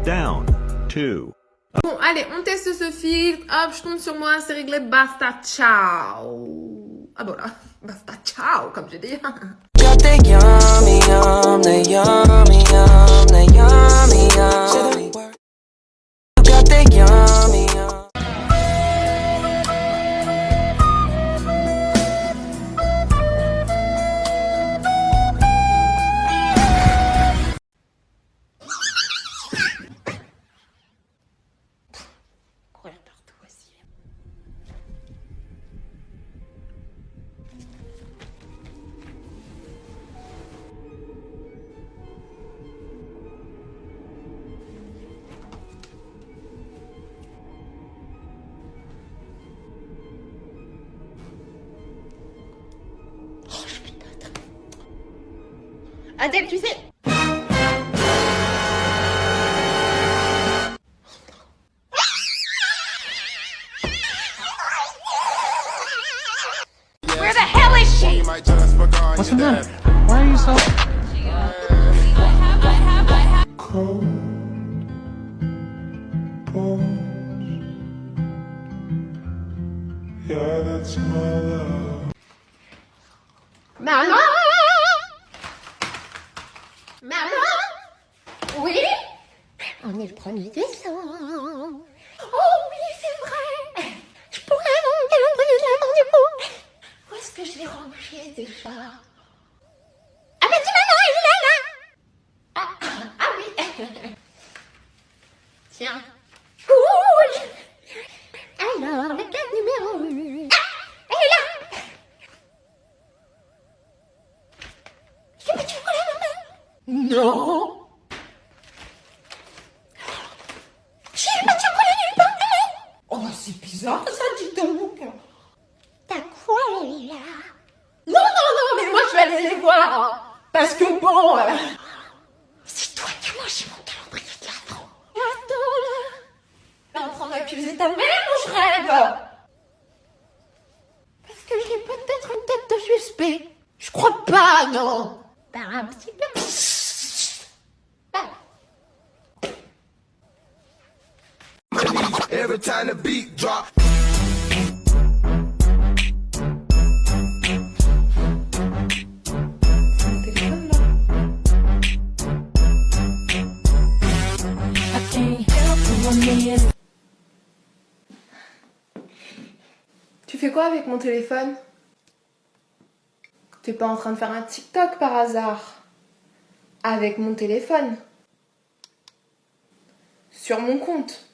down, 2. Bon, allez, on teste ce filtre. Hop, je tombe sur moi, c'est réglé. Basta, ciao. Ah bon là, basta, ciao, comme j'ai dit. Got the yummy, the yummy, the yummy, got the yummy, Adèle, tu sais... Where the hell is she? What's the matter? Why are you so... Yeah, that's my love. Maman? Maman? Oui? On est le 1er décembre. Oh oui, c'est vrai. Je pourrais avoir un calendrier de l'avant du monde. Où est-ce que je l'ai rangé déjà? Ah bah dis maman, il est là. Ah oui. Tiens. Cool. Alors, le carte numéro 1. Elle est là. Tu peux chocolat, maman? Non. J'ai pas de chocolat nulle part. Oh, c'est bizarre ça, dis donc. T'as quoi, là? Non, mais moi je vais aller les voir. Parce que bon... C'est toi qui as mangé mon calendrier de l'avant. Attends, là. En train d'accuser ta mère ou je rêve? Parce que j'ai peut-être une tête de suspect. Je crois pas, non. Bah, un petit peu. Every time the beat drop. Tu fais quoi avec mon téléphone? T'es pas en train de faire un TikTok par hasard? Avec mon téléphone? Sur mon compte?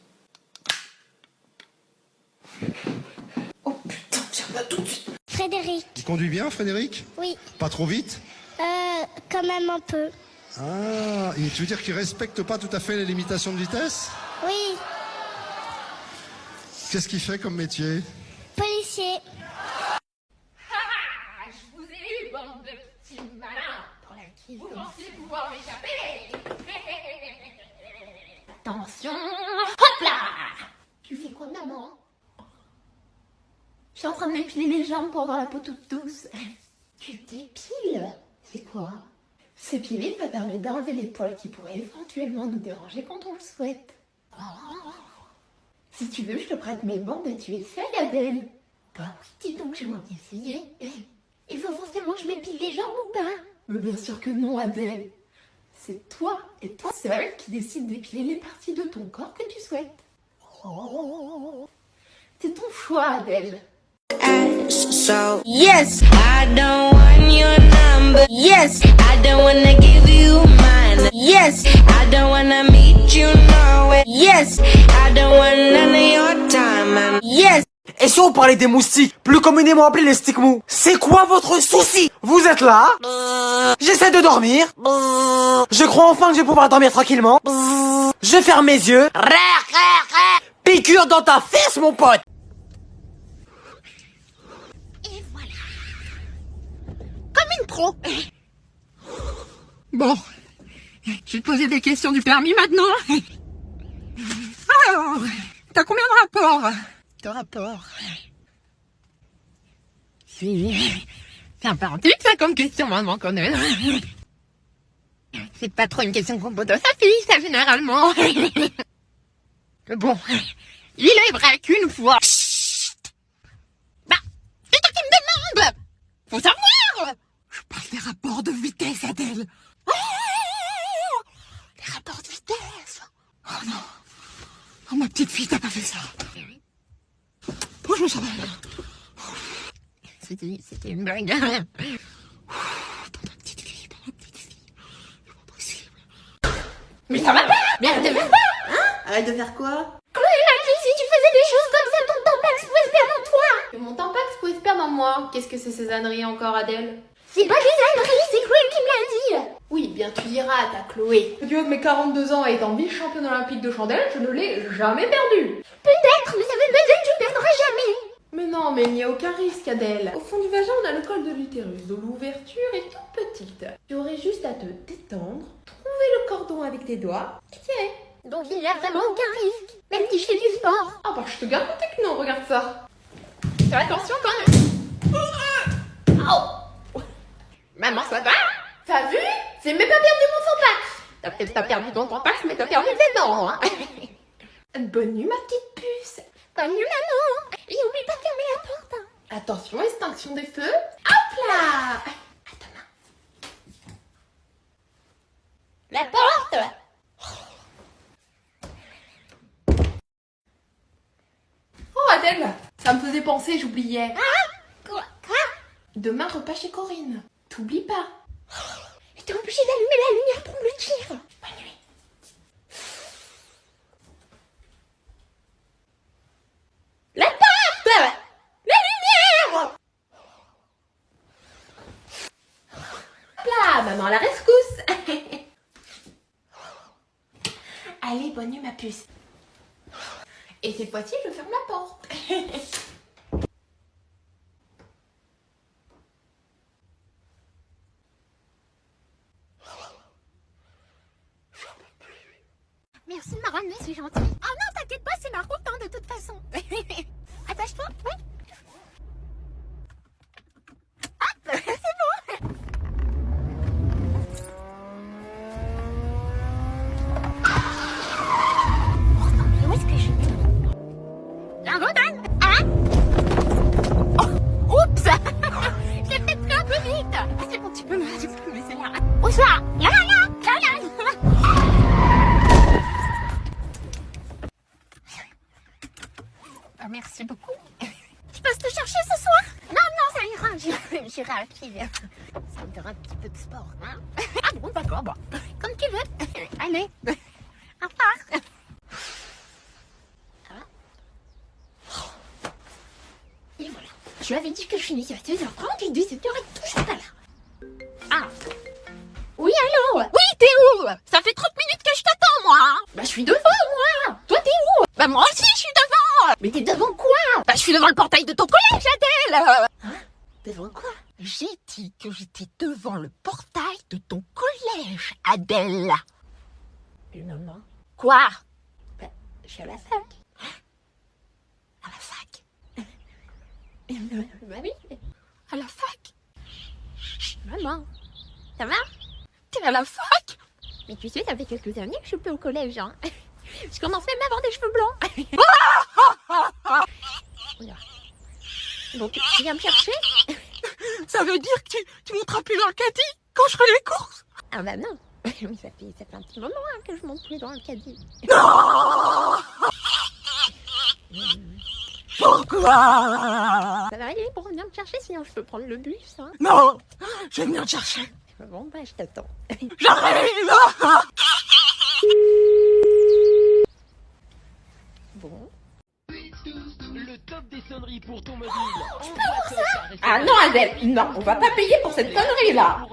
Oh putain, viens pas tout de suite. Frédéric. Tu conduis bien, Frédéric? Oui. Pas trop vite? Quand même un peu. Ah, et tu veux dire qu'il respecte pas tout à fait les limitations de vitesse? Oui. Qu'est-ce qu'il fait comme métier? Policier. Je vous ai eu, bande de petits malins. Pour la qui vous pensiez pouvoir m'échapper. Attention. Hop là. Tu fais quoi, maman? Je suis en train de m'épiler les jambes pour avoir la peau toute douce. Tu t'épiles? C'est quoi? S'épiler, ça permet d'enlever les poils qui pourraient éventuellement nous déranger quand on le souhaite. Si tu veux, je te prête mes bandes et tu essayes, Adèle. Bah oui, dis donc, j'ai envie d'essayer. Il faut forcément que je m'épile les jambes ou pas? Mais bien sûr que non, Adèle. C'est toi et toi seule qui décide d'épiler les parties de ton corps que tu souhaites. C'est ton choix, Adèle. So, yes, I don't want your number. Yes, I don't wanna give you mine. Yes, I don't wanna meet you nowhere. Yes, I don't want none of your time. And yes. Et si on parlait des moustiques, plus communément appelés les stigmos? C'est quoi votre souci? Vous êtes là, j'essaie de dormir, je crois enfin que je vais pouvoir dormir tranquillement, je ferme mes yeux, piqûre dans ta fesse, mon pote. Et voilà. Comme une pro. Bon, je vais te poser des questions du permis maintenant. Alors, t'as combien de rapports? De rapports? C'est un peu un truc, ça, comme question, maman, quand même. C'est pas trop une question qu'on pose à sa fille, ça, généralement. Bon, il est vrai qu'une fois... Bah, c'est toi qui me demandes. Faut savoir. Je parle des rapports de vitesse, Adèle. Oh, les rapports de vitesse. Oh non. Oh, ma petite fille, t'as pas fait ça. Bonjour, ça va. C'était une blague. Pour ma petite fille, c'est pas possible. Mais ça va pas. Mais arrête de faire quoi, hein? Arrête de faire quoi? Chloé m'a dit, si tu faisais des choses comme ça, ton tampax pouvait se perdre en toi. Que mon tampax pouvait se perdre en moi. Qu'est-ce que c'est ces âneries encore, Adèle? C'est pas des âneries, c'est Chloé qui me l'a dit. Oui, bien tu diras, ta Chloé. Du haut de mes 42 ans et étant vice-championne olympique de chandelle, je ne l'ai jamais perdue. Peut-être, mais ça veut pas dire que tu perdras jamais. Mais non, mais il n'y a aucun risque, Adèle. Au fond du vagin, on a le col de l'utérus, dont l'ouverture est toute petite. Tu aurais juste à te détendre, trouver le cordon avec tes doigts et tirer. Donc il n'y a vraiment aucun risque, même si je fais du sport. Ah bah je te garde le techno, regarde ça. Fais attention quand même. Oh. Maman, ça va? T'as vu? J'ai même pas perdu mon Tampax. T'as peut-être pas perdu ton Tampax, mais t'as perdu tes dents, hein. Bonne nuit, ma petite puce. Bonne nuit, maman. Et oublie pas de fermer la porte. Hein. Attention, extinction des feux. Hop là. La porte. Oh Adèle, ça me faisait penser, j'oubliais. Ah, quoi? Demain, repas chez Corinne. T'oublies pas. T'es obligé d'allumer la lumière pour me le dire. Bonne nuit. La porte. La lumière. Hop là, maman, la rescousse. Allez, bonne nuit, ma puce. Et cette fois-ci, je ferme la porte. Merci de me ramener, c'est gentil. Ah non, t'inquiète pas, c'est ma route, hein, de toute façon. Attache-toi, oui. Hop, c'est bon. Oh, non, mais où est-ce que je suis? La redonne. Hein? Oh, oups. Je l'ai peut-être fait un peu vite. Ah, c'est bon, tu peux me laisser là. Où ça? Là, là, là, là, là. Merci beaucoup. Je peux te chercher ce soir? Non, non, ça ira. J'irai à pied. Ça me fera un petit peu de sport, hein? Ah bon, d'accord, bon. Comme tu veux. Allez. Au revoir. Ça va? Et voilà. Je lui avais dit que je finissais à 16h30 et 17h est toujours pas là. Ah. Oui, allô? Oui, t'es où? Ça fait 30 minutes que je t'attends, moi. Bah, je suis devant, moi. Toi, t'es où? Bah, moi aussi, je suis devant. Mais t'es devant quoi? Bah, je suis devant le portail de ton collège, Adèle. Hein? Devant quoi? J'ai dit que j'étais devant le portail de ton collège, Adèle. Maman. Quoi? Bah, je suis à la fac. À la fac? Bah oui. À la fac? Maman. Ça va? T'es à la fac? Mais tu sais, ça fait quelques années que je suis plus au collège, hein. Je commence même à avoir des cheveux blancs. Bon, tu viens me chercher? Ça veut dire que tu monteras plus dans le caddie quand je ferai les courses? Ah bah non. Oui, ça fait un petit moment hein, que je monte plus dans le caddie. Non. Pourquoi? Ça va aller pour venir me chercher, sinon je peux prendre le bus. Hein. Non, je vais venir te chercher. Bon, bah je t'attends. J'arrive. Bon. Le top des sonneries pour ton mobile. Ah non, Adèle, non, on va pas payer pour cette connerie-là.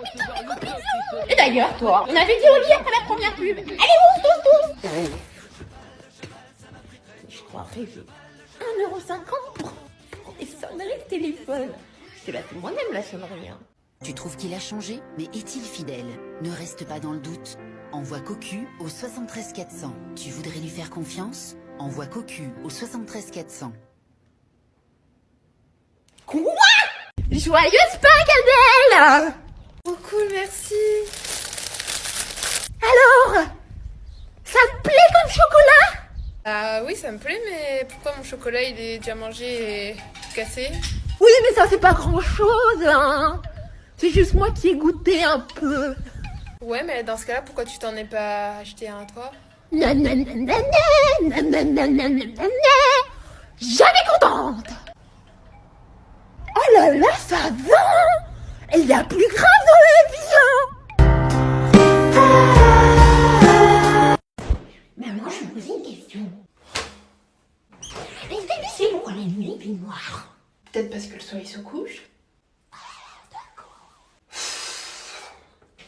Et d'ailleurs, toi, on avait dit au lit après la première pub. Allez, ouf, ouf, ouf. Je crois rêver. 1,50€ pour des sonneries de téléphone. Je te la fais moi-même, la sonnerie. Hein. Tu trouves qu'il a changé, mais est-il fidèle? Ne reste pas dans le doute. Envoie Cocu au 73 400. Tu voudrais lui faire confiance? Envoie Cocu au 73 400. Quoi? Joyeuse Pâques, Adèle! Oh cool, merci. Alors, ça te plaît comme chocolat? Ah oui, ça me plaît, mais pourquoi mon chocolat il est déjà mangé et cassé? Oui, mais ça c'est pas grand-chose, hein. C'est juste moi qui ai goûté un peu. Ouais, mais dans ce cas-là, pourquoi tu t'en es pas acheté un toi? Jamais contente. Oh là là, ça va. Il y a plus grave dans la vie, hein. Maman, je me posais une question. Mais c'est pourquoi la nuit est noire? Peut-être parce que le soleil se couche.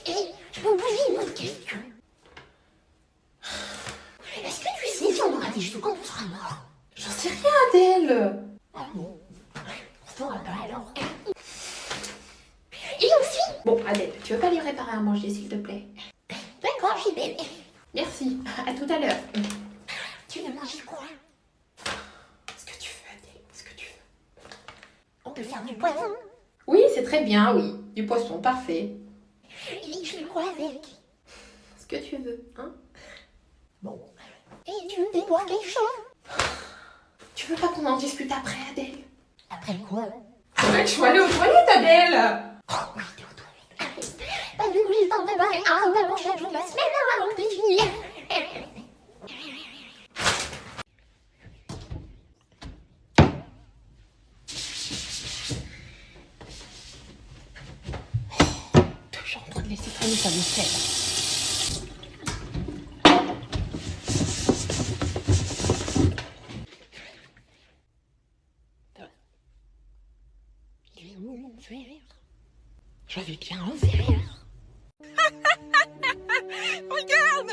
Et je me posais une autre question. Est-ce que tu sais si on aura des cheveux quand on sera mort? J'en sais rien, Adèle. Ah bon. Tu veux pas lui préparer à manger, s'il te plaît? D'accord, j'y vais. Merci, à tout à l'heure. Tu veux manger quoi? Ce que tu veux, Adèle, ce que tu veux. On peut faire du poisson. Oui, c'est très bien, oui. Du poisson, parfait. Et je fais quoi avec? Ce que tu veux, hein? Bon. Et tu veux boire quelque chose? Tu veux pas qu'on en discute après, Adèle? Après quoi? Ouais, je vais aller aux toilettes, Adèle! Oh oui, t'es aux toilettes. Pas vu que j'ai le temps de préparer un repas chaque jour de la semaine avant de finir. Toujours en train de laisser traîner sa vaisselle. J'avais bien un verre. Regarde.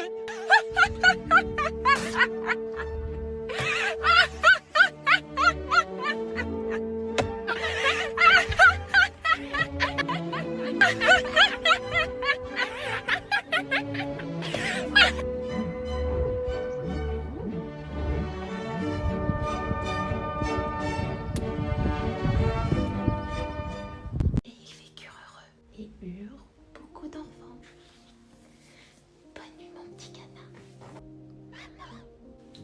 Et hurle beaucoup d'enfants. Bonne nuit, mon petit canard.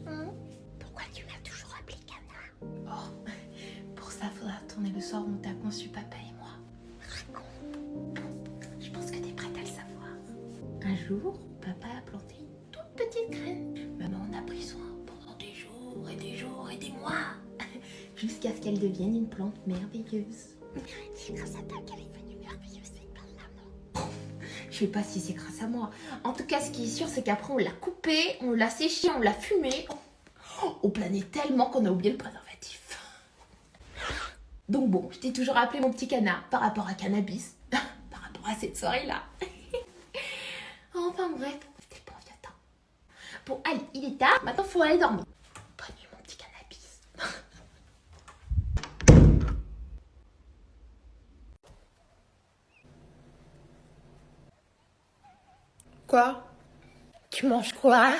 Maman, pourquoi tu m'as toujours appelé canard? Oh, pour ça, faudra retourner le soir où on t'a conçu, papa et moi. Je pense que t'es prête à le savoir. Un jour, papa a planté une toute petite graine. Maman en a pris soin pendant des jours et des jours et des mois. Jusqu'à ce qu'elle devienne une plante merveilleuse. C'est grâce à toi qu'elle est devenue merveilleuse, cette plante, maman. Je sais pas si c'est grâce à moi. En tout cas, ce qui est sûr, c'est qu'après, on l'a coupé, on l'a séché, on l'a fumé. On planait tellement qu'on a oublié le préservatif. Donc bon, je t'ai toujours appelé mon petit canard par rapport à cannabis. Par rapport à cette soirée-là. Enfin bref, c'était bon vieux temps. Bon, allez, il est tard, maintenant faut aller dormir. Bonne nuit, mon petit cannabis. Quoi? Tu manges quoi?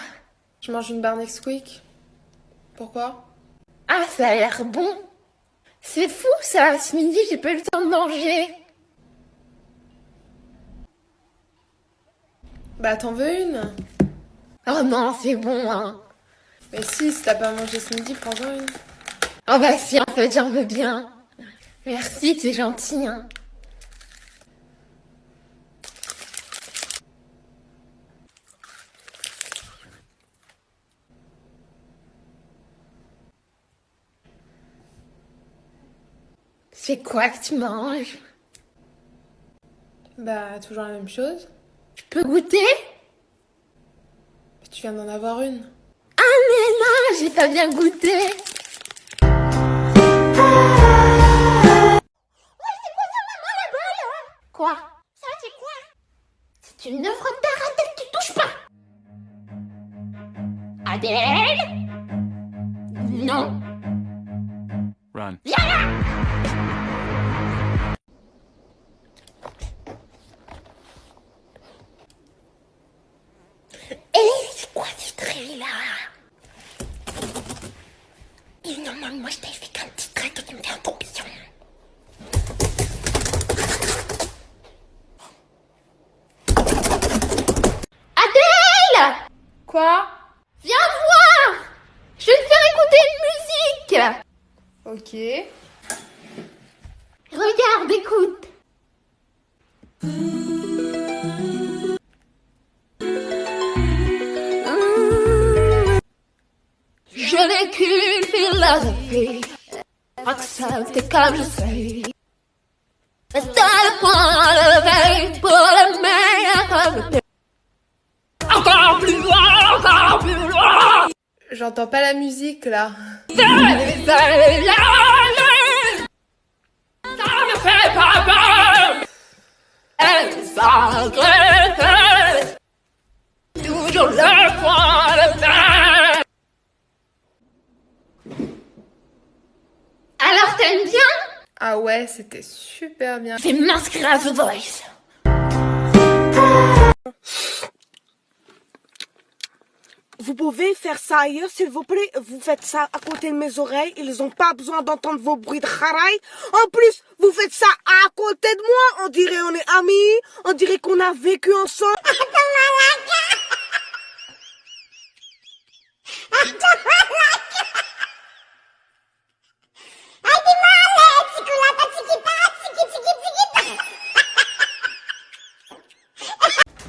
Je mange une barre Nesquik. Pourquoi? Ah, ça a l'air bon. C'est fou ça, ce midi j'ai pas eu le temps de manger. Bah t'en veux une? Oh non, c'est bon hein. Mais si t'as pas mangé ce midi, prends-en une. Oh bah si, en fait j'en veux bien. Merci, c'est gentil hein. C'est quoi que tu manges? Bah toujours la même chose. Je peux goûter? Tu viens d'en avoir une. Ah mais non, j'ai pas bien goûté. Quoi? Ça c'est quoi? C'est une œuvre d'art, Adèle, tu touches pas. Adèle? Non. Run. Viens là. Et c'est quoi ce trait là? Et non, moi je t'ai fait qu'un petit trait, toi tu me fais un tourbillon. Adèle! Quoi? Viens voir! Je vais te faire écouter une musique! Ok. Regarde, écoute! Je n'ai qu'une philosophie, accepter comme je suis. Reste le point levé pour le meilleur de encore plus loin, encore plus loin. J'entends pas la musique là. Ça me fait pas peur. Elle s'engrève. Toujours le point levé. Alors t'aimes bien? Ah ouais, c'était super bien. Je vais m'inscrire à The Voice. Vous pouvez faire ça ailleurs, s'il vous plaît. Vous faites ça à côté de mes oreilles. Ils ont pas besoin d'entendre vos bruits de kharaï. En plus, vous faites ça à côté de moi. On dirait on est amis. On dirait qu'on a vécu ensemble.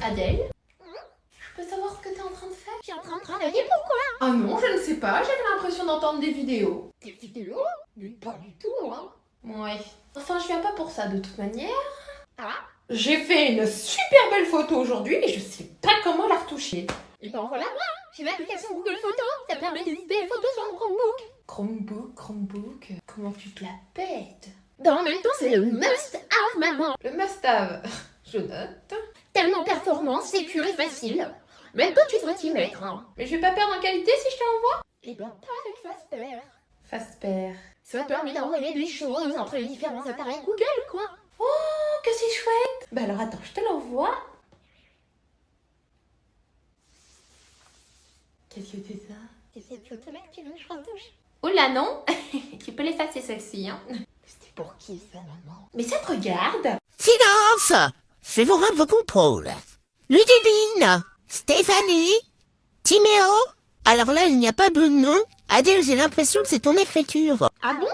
Adèle, je peux savoir ce que t'es en train de faire? Je suis en train de travailler, pourquoi? Ah non, je ne sais pas, j'avais l'impression d'entendre des vidéos. Des vidéos? Mais pas du tout, hein. Ouais. Enfin, je viens pas pour ça de toute manière. Ah? J'ai fait une super belle photo aujourd'hui et je sais pas comment la retoucher. Et ben voilà, j'ai l'application Google Photos. Ça permet de belles photos sur mon Chromebook. Chromebook, comment tu te la pètes? En même temps, c'est le must-have, maman. Le must-have, je note. Tellement performant, sécure et facile. Même toi, tu devrais t'y mettre, hein. Mais je vais pas perdre en qualité si je te l'envoie? Eh ben, pas avec Fastpair. Fastpair. Ça permet d'envoyer des choses entre les différents appareils Google, quoi. Oh, que c'est chouette! Bah alors attends, je te l'envoie. Qu'est-ce que c'est ça? C'est cette photo-là que tu veux que je retouche? Oh là non! Tu peux l'effacer celle-ci, hein? C'était pour qui ça, maman? Mais ça te regarde! Silence! Je vous rendre vos contrôles. Ludivine, Stéphanie, Timéo. Alors là, il n'y a pas de nom. Adèle, j'ai l'impression que c'est ton écriture. Ah bon?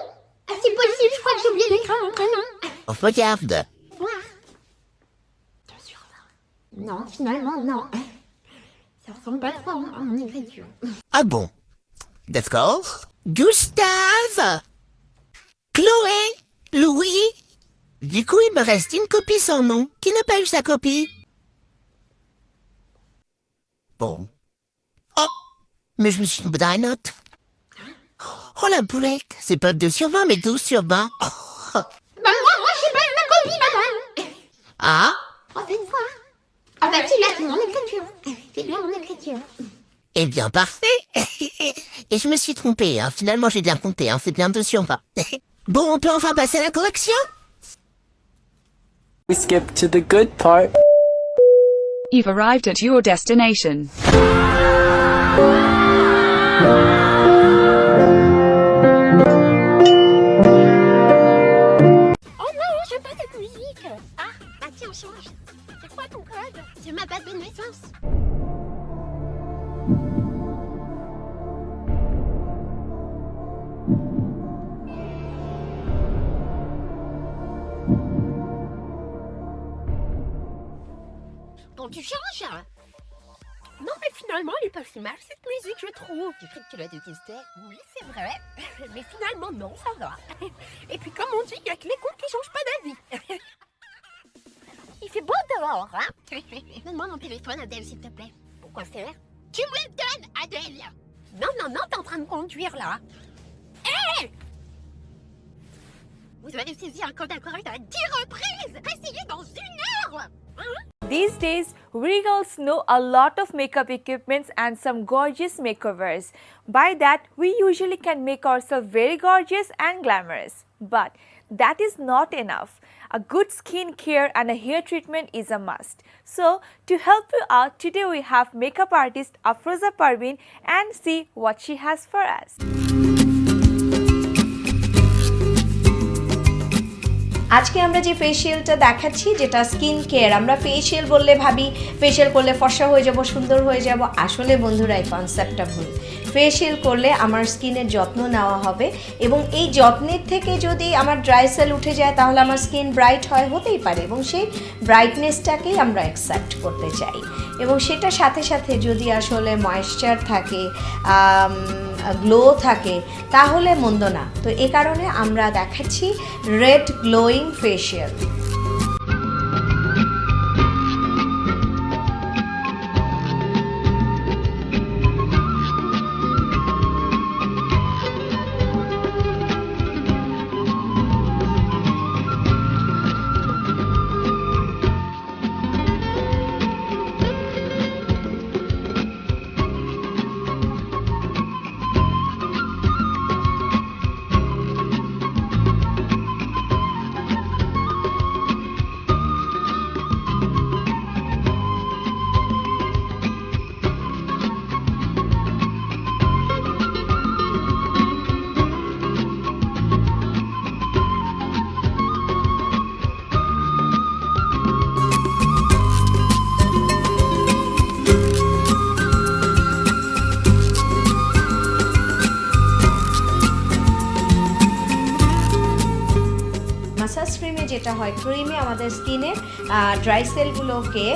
Ah, c'est possible, je crois que j'ai oublié d'écrire mon prénom. Oh, regarde. Voir. T'es sûr ça? Non, finalement, non. Ça ressemble pas trop à mon écriture. Ah bon? D'accord. Gustave, Chloé, Louis. Du coup, il me reste une copie sans nom. Qui n'a pas eu sa copie? Bon. Oh! Mais je me suis trompé dans la note. Oh la boulette! C'est pas 2 sur 20, mais 12 sur 20. Oh. Bah moi, j'ai pas eu ma copie, madame! Ah? Oh, c'est une fois. Ah bah tu l'as, c'est mon écriture. C'est bien mon écriture. Eh bien, parfait. Et je me suis trompée, hein. Finalement, j'ai bien compté, hein. C'est bien 2 sur 20. Bon, on peut enfin passer à la correction? We skip to the good part. You've arrived at your destination. Oh non, j'aime pas cette musique. Ah, bah tiens, change. C'est quoi ton code? C'est ma date de naissance. Bon, tu changes. Non, mais finalement, elle est pas si mal cette musique, je trouve. Tu crois que tu l'as détestée? Oui, c'est vrai. Mais finalement, non, ça va. Et puis, comme on dit, il y a que les cons qui changent pas d'avis. Il fait beau dehors, hein? Donne-moi mon téléphone, Adèle, s'il te plaît. Pourquoi faire? Tu me le donnes, Adèle! Non, t'es en train de conduire, là. Hé! Vous avez saisi un code incorrect à 10 reprises! Essayez dans 1 heure! Hein? These days, we girls know a lot of makeup equipments and some gorgeous makeovers. By that, we usually can make ourselves very gorgeous and glamorous. But that is not enough. A good skin care and a hair treatment is a must. So, to help you out, today we have makeup artist Afroza Parveen and see what she has for us. আজকে আমরা যে ফেশিয়ালটা দেখাচ্ছি যেটা skin care, আমরা ফেশিয়াল বললে ভাবি ফেশিয়াল করলে ফর্সা হয়ে যাব, সুন্দর হয়ে যাব। আসলে বন্ধুরা এই কনসেপ্টটা ভুল। ফেশিয়াল করলে আমার স্কিনের যত্ন নেওয়া হবে এবং এই যত্নের থেকে যদি আমার ড্রাই সেল উঠে যায় তাহলে আমার স্কিন ব্রাইট হয়, হতেই পারে, এবং সেই ব্রাইটনেসটাকেই আমরা অ্যাকসেপ্ট করতে চাই। এবং সেটার সাথে সাথে যদি আসলে ময়েশ্চার থাকে, গ্লো থাকে, তাহলে মন্দ না। তো এ কারণে আমরা দেখাচ্ছি রেড গ্লোয়িং ফেশিয়াল। যেটা হয় ক্রিমে আমাদের স্কিনের ড্রাই সেলগুলোকে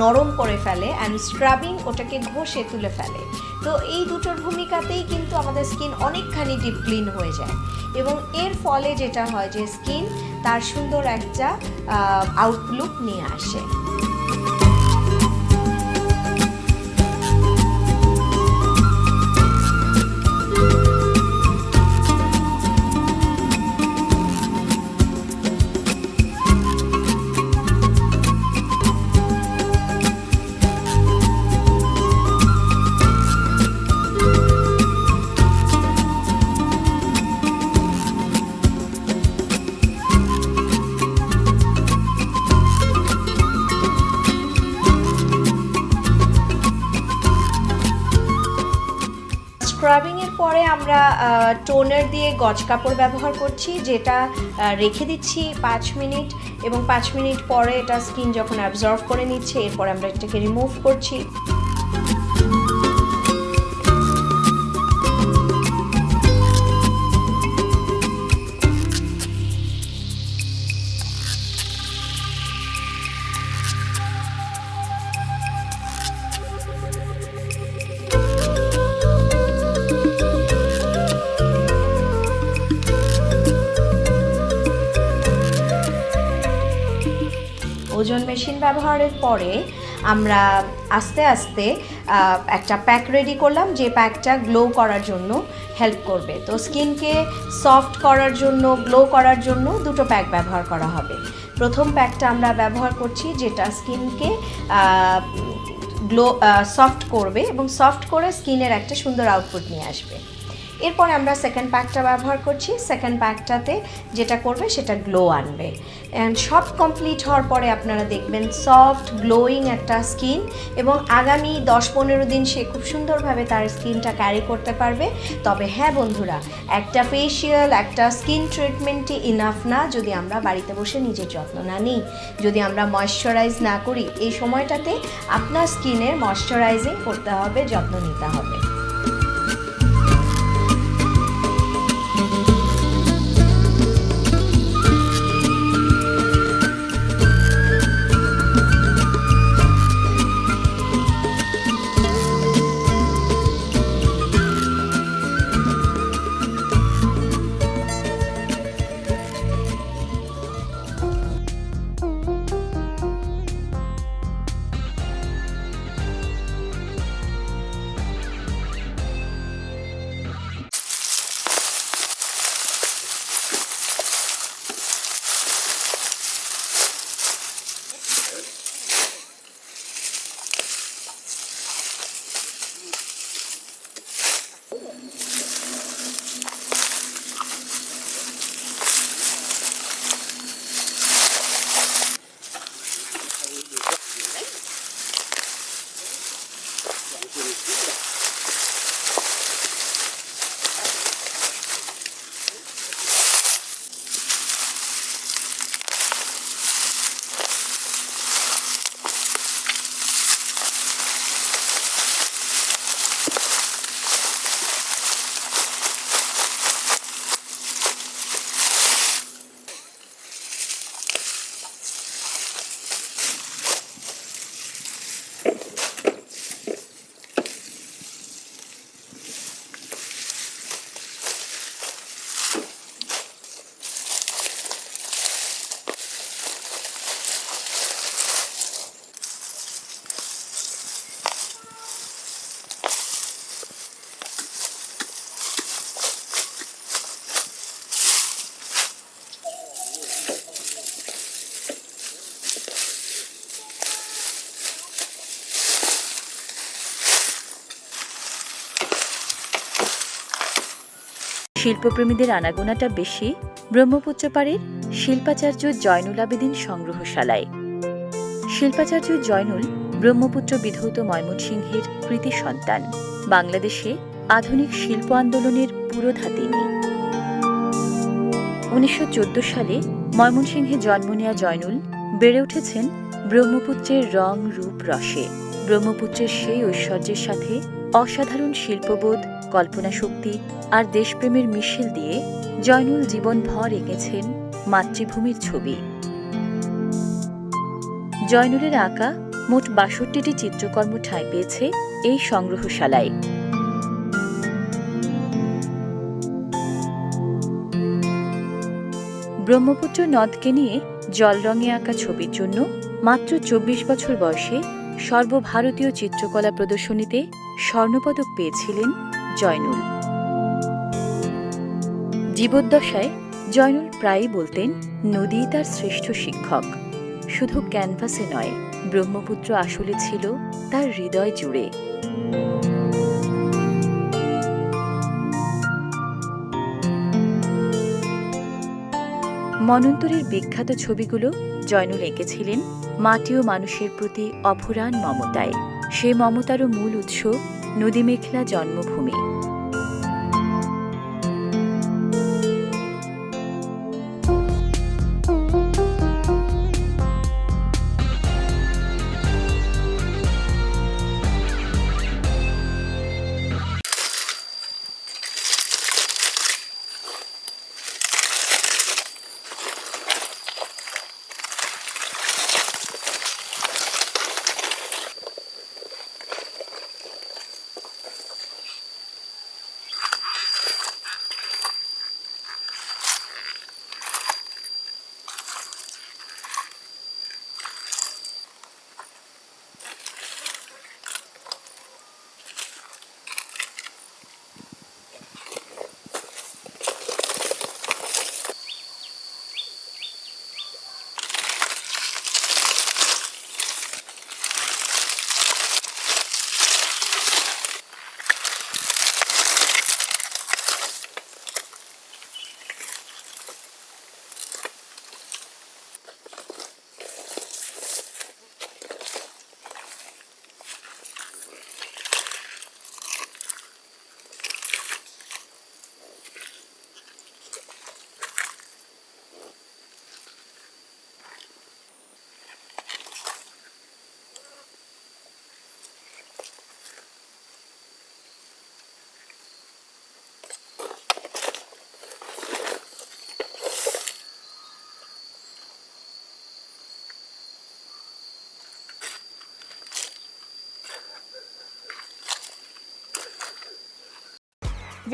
নরম করে ফেলে, অ্যান্ড স্ক্রাবিং ওটাকে ঘষে তুলে ফেলে। তো এই দুটোর ভূমিকাতেই কিন্তু আমাদের স্কিন অনেকখানি ডিপ ক্লিন হয়ে যায়, এবং এর ফলে যেটা হয় যে স্কিন তার সুন্দর একটা আউটলুক নিয়ে আসে। স্ক্রাবিংয়ের পরে আমরা টোনার দিয়ে গজ কাপড় ব্যবহার করছি, যেটা রেখে দিচ্ছি 5 মিনিট, এবং 5 মিনিট পরে এটা স্কিন যখন অ্যাবজর্ব করে নিচ্ছে, এরপর আমরা এটাকে রিমুভ করছি। ওজন মেশিন ব্যবহারের পরে আমরা আস্তে আস্তে একটা প্যাক রেডি করলাম, যে প্যাকটা গ্লো করার জন্য হেল্প করবে। তো স্কিনকে সফট করার জন্য, গ্লো করার জন্য দুটো প্যাক ব্যবহার করা হবে। প্রথম প্যাকটা আমরা ব্যবহার করছি, যেটা স্কিনকে গ্লো সফট করবে এবং সফট করে স্কিনের একটা সুন্দর আউটপুট নিয়ে আসবে। এরপরে আমরা সেকেন্ড প্যাকটা ব্যবহার করছি। সেকেন্ড প্যাকটাতে যেটা করবে সেটা গ্লো আনবে, অ্যান্ড সব কমপ্লিট হওয়ার পরে আপনারা দেখবেন সফট গ্লোয়িং একটা স্কিন, এবং আগামী 10-15 দিন সে খুব সুন্দরভাবে তার স্কিনটা ক্যারি করতে পারবে। তবে হ্যাঁ বন্ধুরা, একটা ফেসিয়াল, একটা স্কিন ট্রিটমেন্টই ইনাফ না যদি আমরা বাড়িতে বসে নিজের যত্ন না নিই, যদি আমরা ময়শ্চারাইজ না করি। এই সময়টাতে আপনার স্কিনের ময়শ্চারাইজিং করতে হবে, যত্ন নিতে হবে। শিল্পপ্রেমীদের আনাগোনাটা বেশি ব্রহ্মপুত্র পাড়ের শিল্পাচার্য জয়নুল আবেদিন সংগ্রহশালায়। শিল্পাচার্য জয়নুল ব্রহ্মপুত্র বিধৌত ময়মনসিংহের কৃতি সন্তান। বাংলাদেশে আধুনিক শিল্প আন্দোলনের পুরোধা তিনি। 1914 সালে ময়মনসিংহে জন্ম নেয়া জয়নুল বেড়ে উঠেছেন ব্রহ্মপুত্রের রং রূপ রসে। ব্রহ্মপুত্রের সেই ঐশ্বর্যের সাথে অসাধারণ শিল্পবোধ, কল্পনা শক্তি আর দেশপ্রেমের মিশেল দিয়ে জয়নুল জীবনভর এঁকেছেন মাতৃভূমির ছবি। জয়নুলের আঁকা মোট ৬২টি চিত্রকর্ম ঠাঁই পেয়েছে এই সংগ্রহশালায়। ব্রহ্মপুত্র নদকে নিয়ে জল রঙে আঁকা ছবির জন্য মাত্র ২৪ বছর বয়সে সর্বভারতীয় চিত্রকলা প্রদর্শনীতে স্বর্ণপদক পেয়েছিলেন জয়নুল। জীবদ্দশায় জয়নুল প্রায়ই বলতেন, নদী তার শ্রেষ্ঠ শিক্ষক। শুধু ক্যানভাসে নয়, ব্রহ্মপুত্র আসলে ছিল তার হৃদয় জুড়ে। মন্বন্তরের বিখ্যাত ছবিগুলো জয়নুল এঁকেছিলেন মাটি ও মানুষের প্রতি অফুরান মমতায়। সে মমতারও মূল উৎস নদী মেঘলা জন্মভূমি।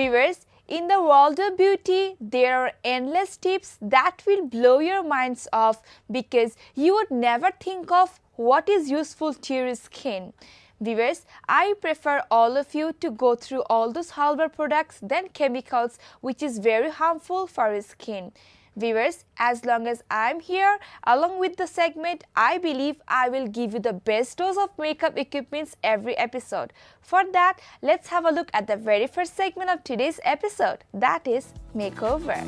Viewers, in the world of beauty, there are endless tips that will blow your minds off because you would never think of what is useful to your skin. Viewers, I prefer all of you to go through all those herbal products than chemicals, which is very harmful for your skin. Viewers, as long as I'm here, along with the segment, I believe I will give you the best dose of makeup equipments every episode. For that, let's have a look at the very first segment of today's episode, that is makeover.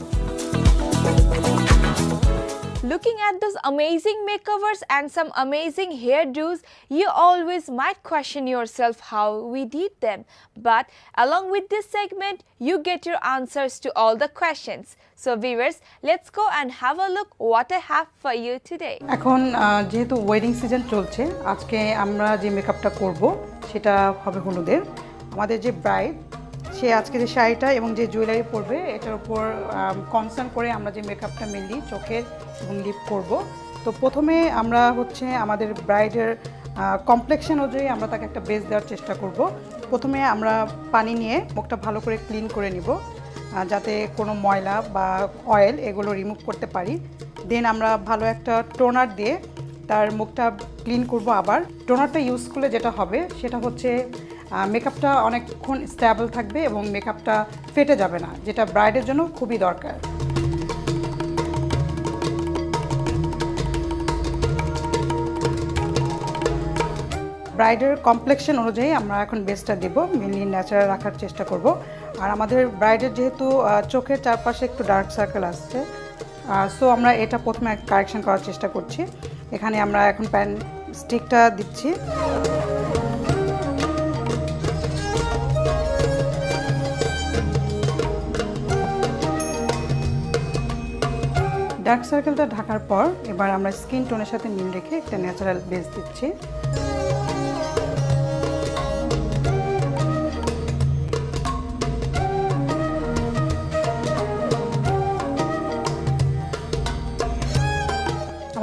Looking at those amazing makeovers and some amazing hairdos, you always might question yourself how we did them. But along with this segment, you get your answers to all the questions. So viewers, let's go and have a look what I have for you today. এখন যেহেতু wedding season চলছে, আজকে আমরা যে মেকআপটা করব সেটা হবে হলুদের। আমাদের যে ব্রাইড, সে আজকে যে শাড়িটা এবং যে জুয়েলারি পরবে এটার উপর কনসার্ন করে আমরা যে মেকআপটা মেনলি চোখের এবং লিপ করব। তো প্রথমে আমরা আমাদের ব্রাইডের কমপ্লেক্সন অনুযায়ী আমরা তাকে একটা বেস দেওয়ার চেষ্টা করব। প্রথমে আমরা পানি নিয়ে মুখটা ভালো করে ক্লিন করে নিব, যাতে কোনো ময়লা বা অয়েল এগুলো রিমুভ করতে পারি। দেন আমরা ভালো একটা টোনার দিয়ে তার মুখটা ক্লিন করব। আবার টোনারটা ইউজ করলে যেটা হবে সেটা হচ্ছে মেকআপটা অনেকক্ষণ স্টেবল থাকবে এবং মেকআপটা ফেটে যাবে না, যেটা ব্রাইডের জন্য খুবই দরকার। ব্রাইডের কমপ্লেক্সন অনুযায়ী আমরা এখন বেসটা দেব, মেনলি ন্যাচারাল রাখার চেষ্টা করব। আর আমাদের ব্রাইডের যেহেতু চোখের চারপাশে একটু ডার্ক সার্কেল আসছে, সো আমরা এটা প্রথমে কারেকশন করার চেষ্টা করছি। এখানে আমরা এখন প্যান স্টিকটা দিচ্ছি। ডার্ক সার্কেলটা ঢাকার পর এবার আমরা স্কিন টোনের সাথে মিল রেখে একটা ন্যাচারাল বেস দিচ্ছি।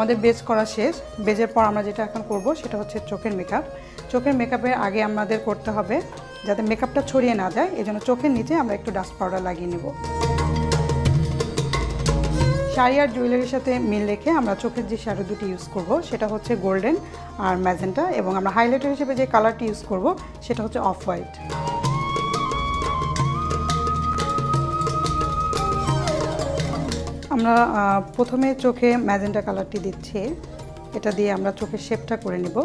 আমাদের বেজ করা শেষ। বেজের পর আমরা যেটা এখন করব সেটা হচ্ছে চোখের মেকআপ। চোখের মেকআপের আগে আমাদের করতে হবে যাতে মেকআপটা ছড়িয়ে না যায়, এজন্য চোখের নিচে আমরা একটু ডাস্ট পাউডার লাগিয়ে নেব। শাড়ি আর জুয়েলারির সাথে মিল রেখে আমরা চোখের যে শ্যাডো দুটি ইউজ করব সেটা হচ্ছে গোল্ডেন আর ম্যাজেন্টা, এবং আমরা হাইলাইটার হিসেবে যে কালারটি ইউজ করব সেটা হচ্ছে অফ হোয়াইট। আমরা প্রথমে চোখে ম্যাজেন্টা কালারটি দিচ্ছি, এটা দিয়ে আমরা চোখের শেপটা করে নিব।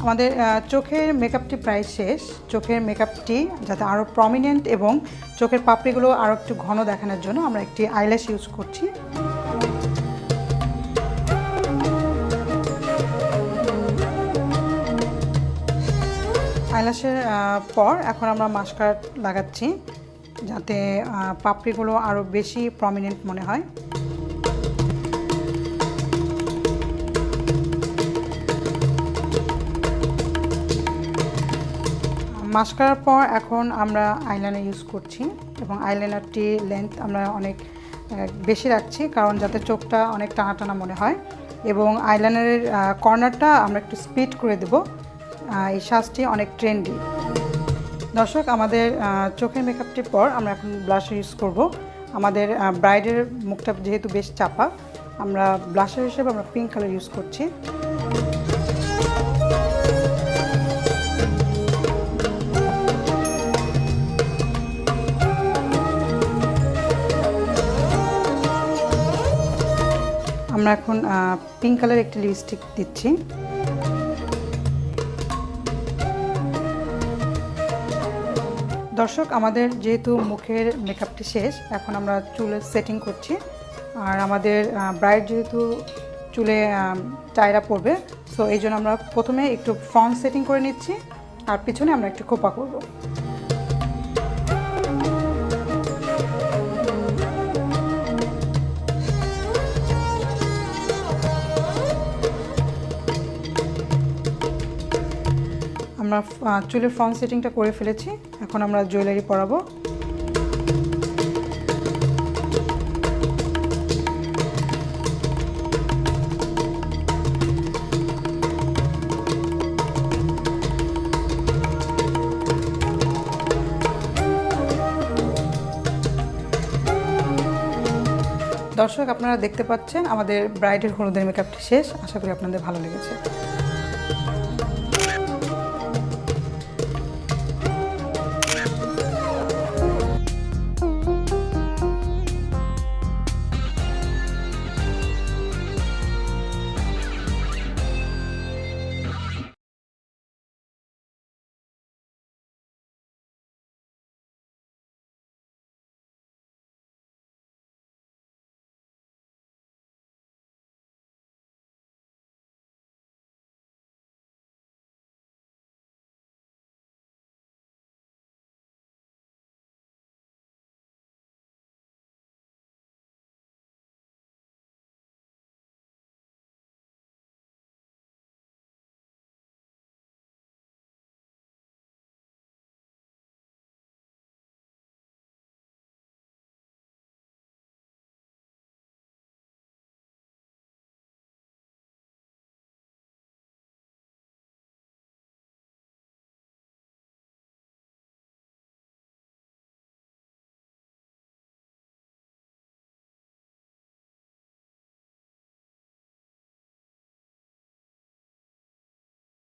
আমাদের চোখের মেকআপটি প্রায় শেষ। চোখের মেকআপটি যাতে আরও প্রমিনেন্ট এবং চোখের পাপড়িগুলো আরও একটু ঘন দেখানোর জন্য আমরা একটি আইল্যাশ ইউজ করছি। আইল্যাশের পর এখন আমরা মাস্কারা লাগাচ্ছি যাতে পাপড়িগুলো আরও বেশি প্রমিনেন্ট মনে হয়। মাস্কারার পর এখন আমরা আইলাইনার ইউজ করছি, এবং আইলাইনারটি লেন্থ আমরা অনেক বেশি রাখছি কারণ যাতে চোখটা অনেক টানা টানা মনে হয়, এবং আইলাইনারের কর্নারটা আমরা একটু স্পিড করে দেব। এই সাজটি অনেক ট্রেন্ডি। দর্শক, আমাদের চোখের মেকআপটির পর আমরা এখন ব্লাশার ইউজ করব। আমাদের ব্রাইডের মুখটা যেহেতু বেশ চাপা, আমরা ব্লাশার হিসেবে আমরা পিঙ্ক কালার ইউজ করছি। আমরা এখন পিঙ্ক কালার একটি লিপস্টিক দিচ্ছি। দর্শক, আমাদের যেহেতু মুখের মেকআপটি শেষ, এখন আমরা চুলের সেটিং করছি। আর আমাদের ব্রাইড যেহেতু চুলে টায়রা পড়বে, সো এই জন্য আমরা প্রথমে একটু ফ্রন্ট সেটিং করে নিচ্ছি, আর পিছনে আমরা একটু খোপা করব। আমরা চুলের ফ্রন্ট সেটিংটা করে ফেলেছি, এখন আমরা জুয়েলারি পরাবো। দর্শক, আপনারা দেখতে পাচ্ছেন আমাদের ব্রাইডের হলুদের মেকআপটি শেষ। আশা করি আপনাদের ভালো লেগেছে।